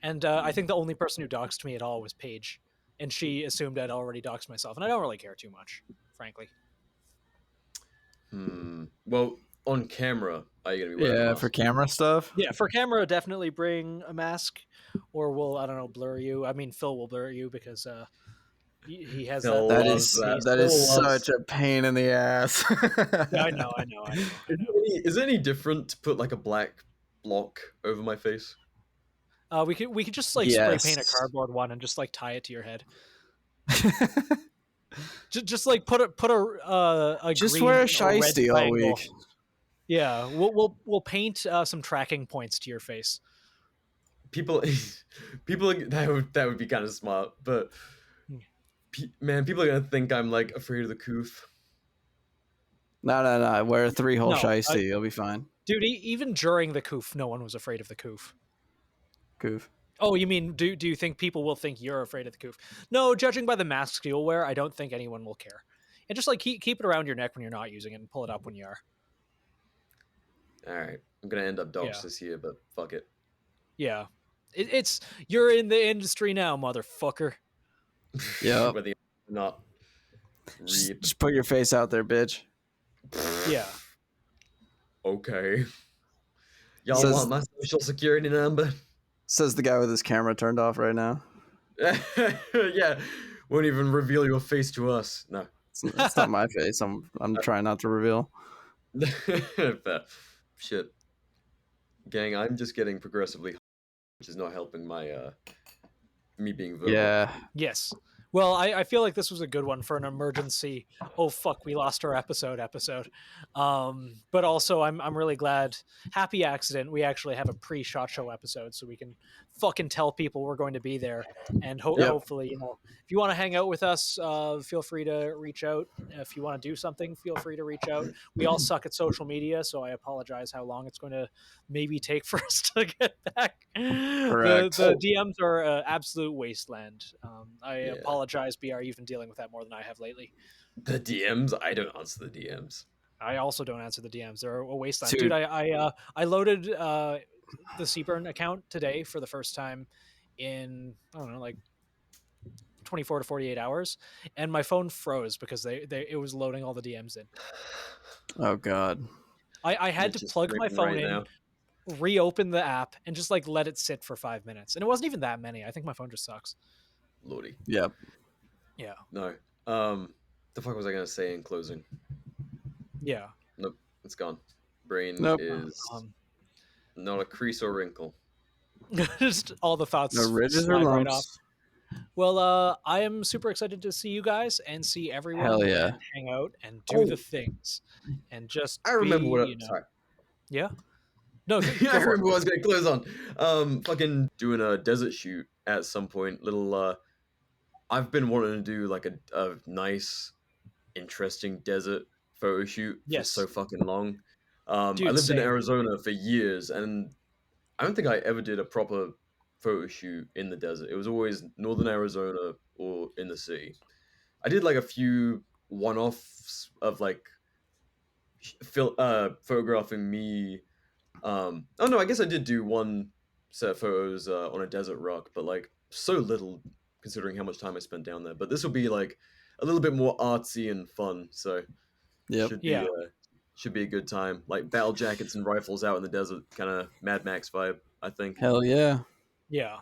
S1: And I think the only person who doxed me at all was Paige, and she assumed I'd already doxed myself, and I don't really care too much, frankly.
S2: Well, on camera, are you gonna be wearing a mask?
S3: For camera stuff?
S1: Yeah, for camera, definitely bring a mask, or we'll, I don't know, blur you. I mean, Phil will blur you because he has
S3: that. That is such a pain in the ass.
S1: Yeah, I know.
S2: Is it any different to put like a black block over my face?
S1: We could just like spray paint a cardboard one and just like tie it to your head. just like put a
S3: just
S1: green
S3: wear a shiesty all week.
S1: Yeah, we'll paint some tracking points to your face.
S2: People that would be kind of smart, but man, people are gonna think I'm like afraid of the coof.
S3: No. Wear a 3-hole shiesty. You'll be fine.
S1: Dude, even during the coof, no one was afraid of the coof.
S3: Coof.
S1: Oh, you mean, do you think people will think you're afraid of the coof? No, judging by the masks you'll wear, I don't think anyone will care. And just like keep it around your neck when you're not using it and pull it up when you are.
S2: All right. I'm going to end up doxed this year, but fuck it.
S1: Yeah. It's you're in the industry now, motherfucker.
S3: Yeah.
S2: Whether you're not.
S3: Just put your face out there, bitch.
S1: Yeah.
S2: Okay. Y'all want my social security number?
S3: Says the guy with his camera turned off right now.
S2: Yeah. Won't even reveal your face to us. No.
S3: It's not my face. I'm trying not to reveal.
S2: Shit. Gang, I'm just getting progressively, which is not helping my me being verbal.
S3: Yeah.
S1: Yes. Well, I feel like this was a good one for an emergency. Oh fuck, we lost our episode. But also, I'm really glad. Happy accident. We actually have a pre-shot show episode, so we can fucking tell people we're going to be there, and hopefully, if you want to hang out with us, feel free to reach out. If you want to do something, feel free to reach out. We all suck at social media, so I apologize how long it's going to maybe take for us to get back.
S3: Correct.
S1: The DMs are absolute wasteland. I apologize, B.R. You've been dealing with that more than I have lately.
S2: The DMs? I don't answer the DMs.
S1: I also don't answer the DMs. They're a wasteland. Dude, I loaded the Seaburn account today for the first time in, I don't know, like 24 to 48 hours, and my phone froze because it was loading all the DMs in.
S3: Oh, God.
S1: I had to plug my phone in, reopen the app, and just like let it sit for 5 minutes. And it wasn't even that many. I think my phone just sucks.
S2: Lordy.
S3: Yep.
S1: Yeah.
S2: No. The fuck was I going to say in closing?
S1: Yeah.
S2: Nope. It's gone. Brain is not a crease or wrinkle.
S1: Just all the thoughts.
S3: No ridges or lumps.
S1: Right off. Well, I am super excited to see you guys and see everyone.
S3: Hell yeah.
S1: And hang out and do the things. And just
S2: I remember what sorry.
S1: Yeah? No,
S2: I remember what I was going to close on. Fucking doing a desert shoot at some point. I've been wanting to do like a nice, interesting desert photo shoot for so fucking long.
S1: Dude,
S2: I lived in Arizona for years, and I don't think I ever did a proper photo shoot in the desert. It was always northern Arizona or in the city. I did like a few one-offs of like photographing me. Oh no, I guess I did do one set of photos on a desert rock, but like so little considering how much time I spent down there. But this will be like a little bit more artsy and fun, so should be a good time. Like battle jackets and rifles out in the desert, kind of Mad Max vibe, I think.
S3: Hell yeah.
S1: Yeah.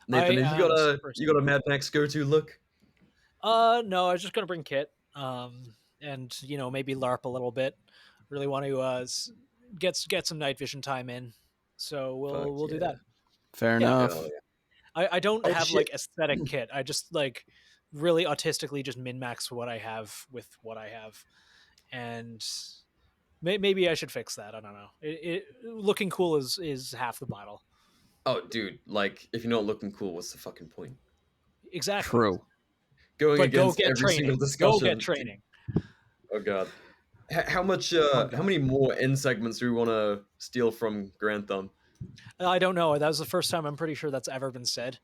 S2: Nathan, have you got a Mad Max go-to look?
S1: No, I was just gonna bring Kit, and maybe LARP a little bit. Really want to get some night vision time in, so we'll do that.
S3: Fair enough.
S1: I don't have like aesthetic Kit. I just like really autistically just min-max what I have with what I have, and maybe I should fix that. I don't know. Looking cool is half the battle.
S2: Oh, dude! Like, if you're not looking cool, what's the fucking point?
S1: Exactly.
S3: True.
S2: Going against every single discussion.
S1: Go get training.
S2: Oh god. How much? How many more end segments do we want to steal from Grand Thumb?
S1: I don't know. That was the first time I'm pretty sure that's ever been said.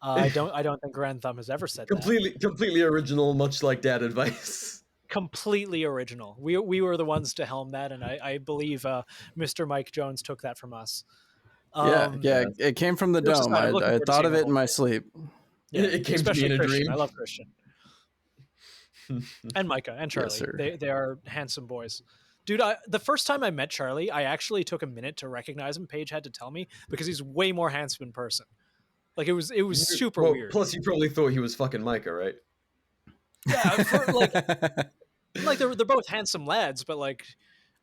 S1: I don't think Grand Thumb has ever said that.
S2: Completely original, much like dad advice.
S1: Completely original. We were the ones to helm that, and I believe Mr. Mike Jones took that from us.
S3: It came from the dome. I thought of it in my sleep.
S2: Yeah, it came to me in a dream.
S1: I love Christian. And Micah and Charlie. Yes, they are handsome boys. Dude, the first time I met Charlie, I actually took a minute to recognize him. Paige had to tell me because he's way more handsome in person. Like it was super weird.
S2: Plus, you probably thought he was fucking Micah, right?
S1: Yeah, like they're both handsome lads, but like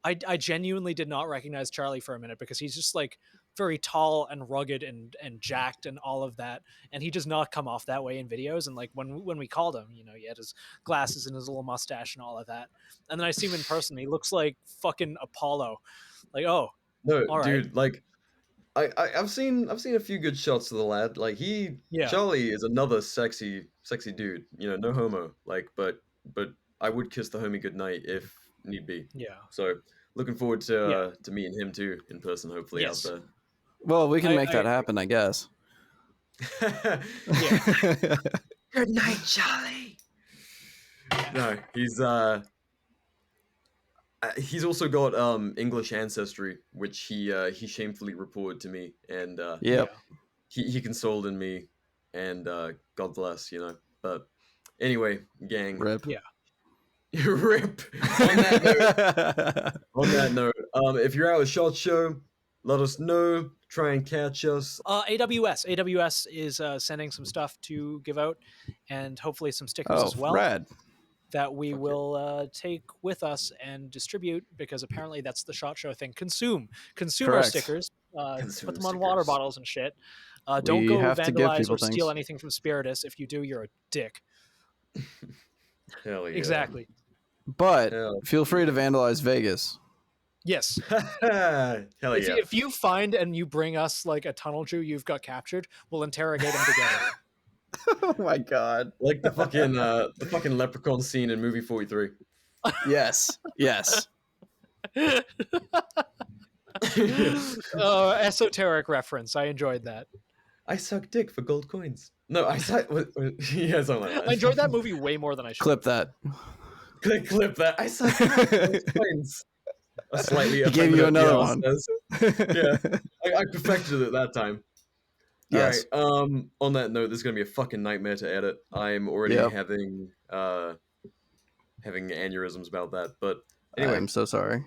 S1: I genuinely did not recognize Charlie for a minute because he's just like very tall and rugged and jacked and all of that, and he does not come off that way in videos. And like when we called him, he had his glasses and his little mustache and all of that, and then I see him in person, he looks like fucking Apollo. Like, oh
S2: no, dude, right. Like I've seen a few good shots of the lad. Like Charlie is another sexy dude, no homo, like but I would kiss the homie goodnight if need be.
S1: Yeah,
S2: so looking forward to meeting him too in person, hopefully. Out there.
S3: Well, we can make that happen, I guess.
S2: Good night, Charlie. No, he's He's also got English ancestry, which he shamefully reported to me, and he consoled in me, and God bless, you know. But anyway, gang,
S3: Rip.
S1: Yeah.
S2: rip. On that note, if you're out at SHOT Show, let us know. Try and catch us.
S1: AWS is sending some stuff to give out, and hopefully some stickers as well.
S3: Rad.
S1: That we will take with us and distribute, because apparently that's the SHOT Show thing. Consume our stickers. Put them on water bottles and shit. Don't go vandalize or steal anything from Spiritus. If you do, you're a dick.
S2: Hell yeah.
S1: Exactly.
S3: But feel free to vandalize Vegas.
S1: Yes.
S2: Hell yeah.
S1: If you find and you bring us like a tunnel Jew you've got captured, we'll interrogate him together.
S3: Oh my god!
S2: Like the fucking leprechaun scene in movie 43.
S3: Yes.
S1: Esoteric reference. I enjoyed that.
S2: I suck dick for gold coins. No, I suck. Yeah, something like that.
S1: I enjoyed that movie way more than I should.
S3: Clip that.
S2: Clip that. I suck dick for gold coins. A slightly.
S3: He gave you another one.
S2: Yeah, I perfected it that time.
S3: Yes.
S2: All right. On that note, this is gonna be a fucking nightmare to edit. I'm already having aneurysms about that. But anyway,
S3: I'm so sorry.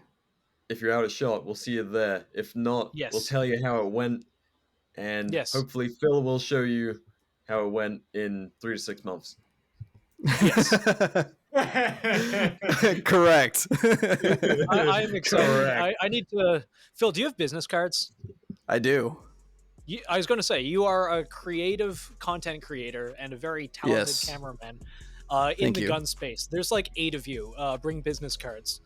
S2: If you're out at SHOT, we'll see you there. If not, we'll tell you how it went, and hopefully Phil will show you how it went in 3 to 6 months.
S1: Yes.
S3: Correct.
S1: I'm excited. I need to. Phil, do you have business cards?
S3: I do.
S1: I was going to say, you are a creative content creator and a very talented cameraman in the gun space. There's like 8 of you. Bring business cards.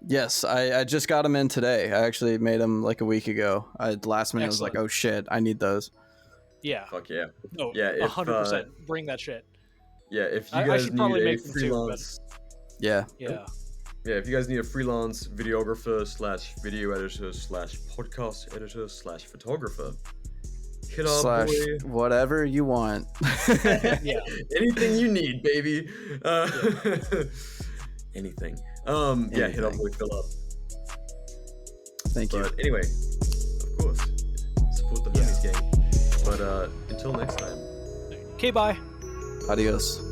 S3: Yes, I just got them in today. I actually made them like a week ago. Last minute, I was like, oh shit, I need those.
S1: Yeah.
S2: Fuck yeah.
S1: No, yeah, 100%. Bring that shit.
S2: Yeah, if you guys need a freelance...
S1: Yeah,
S2: if you guys need a freelance videographer / video editor / podcast editor / photographer, hit up boy.
S3: Whatever you want.
S1: Yeah.
S2: Anything you need, baby. Anything. Hit up boy Phil up.
S3: Thank you.
S2: But anyway, of course, support the homies gang. But until next time.
S1: Okay, bye.
S3: Adios.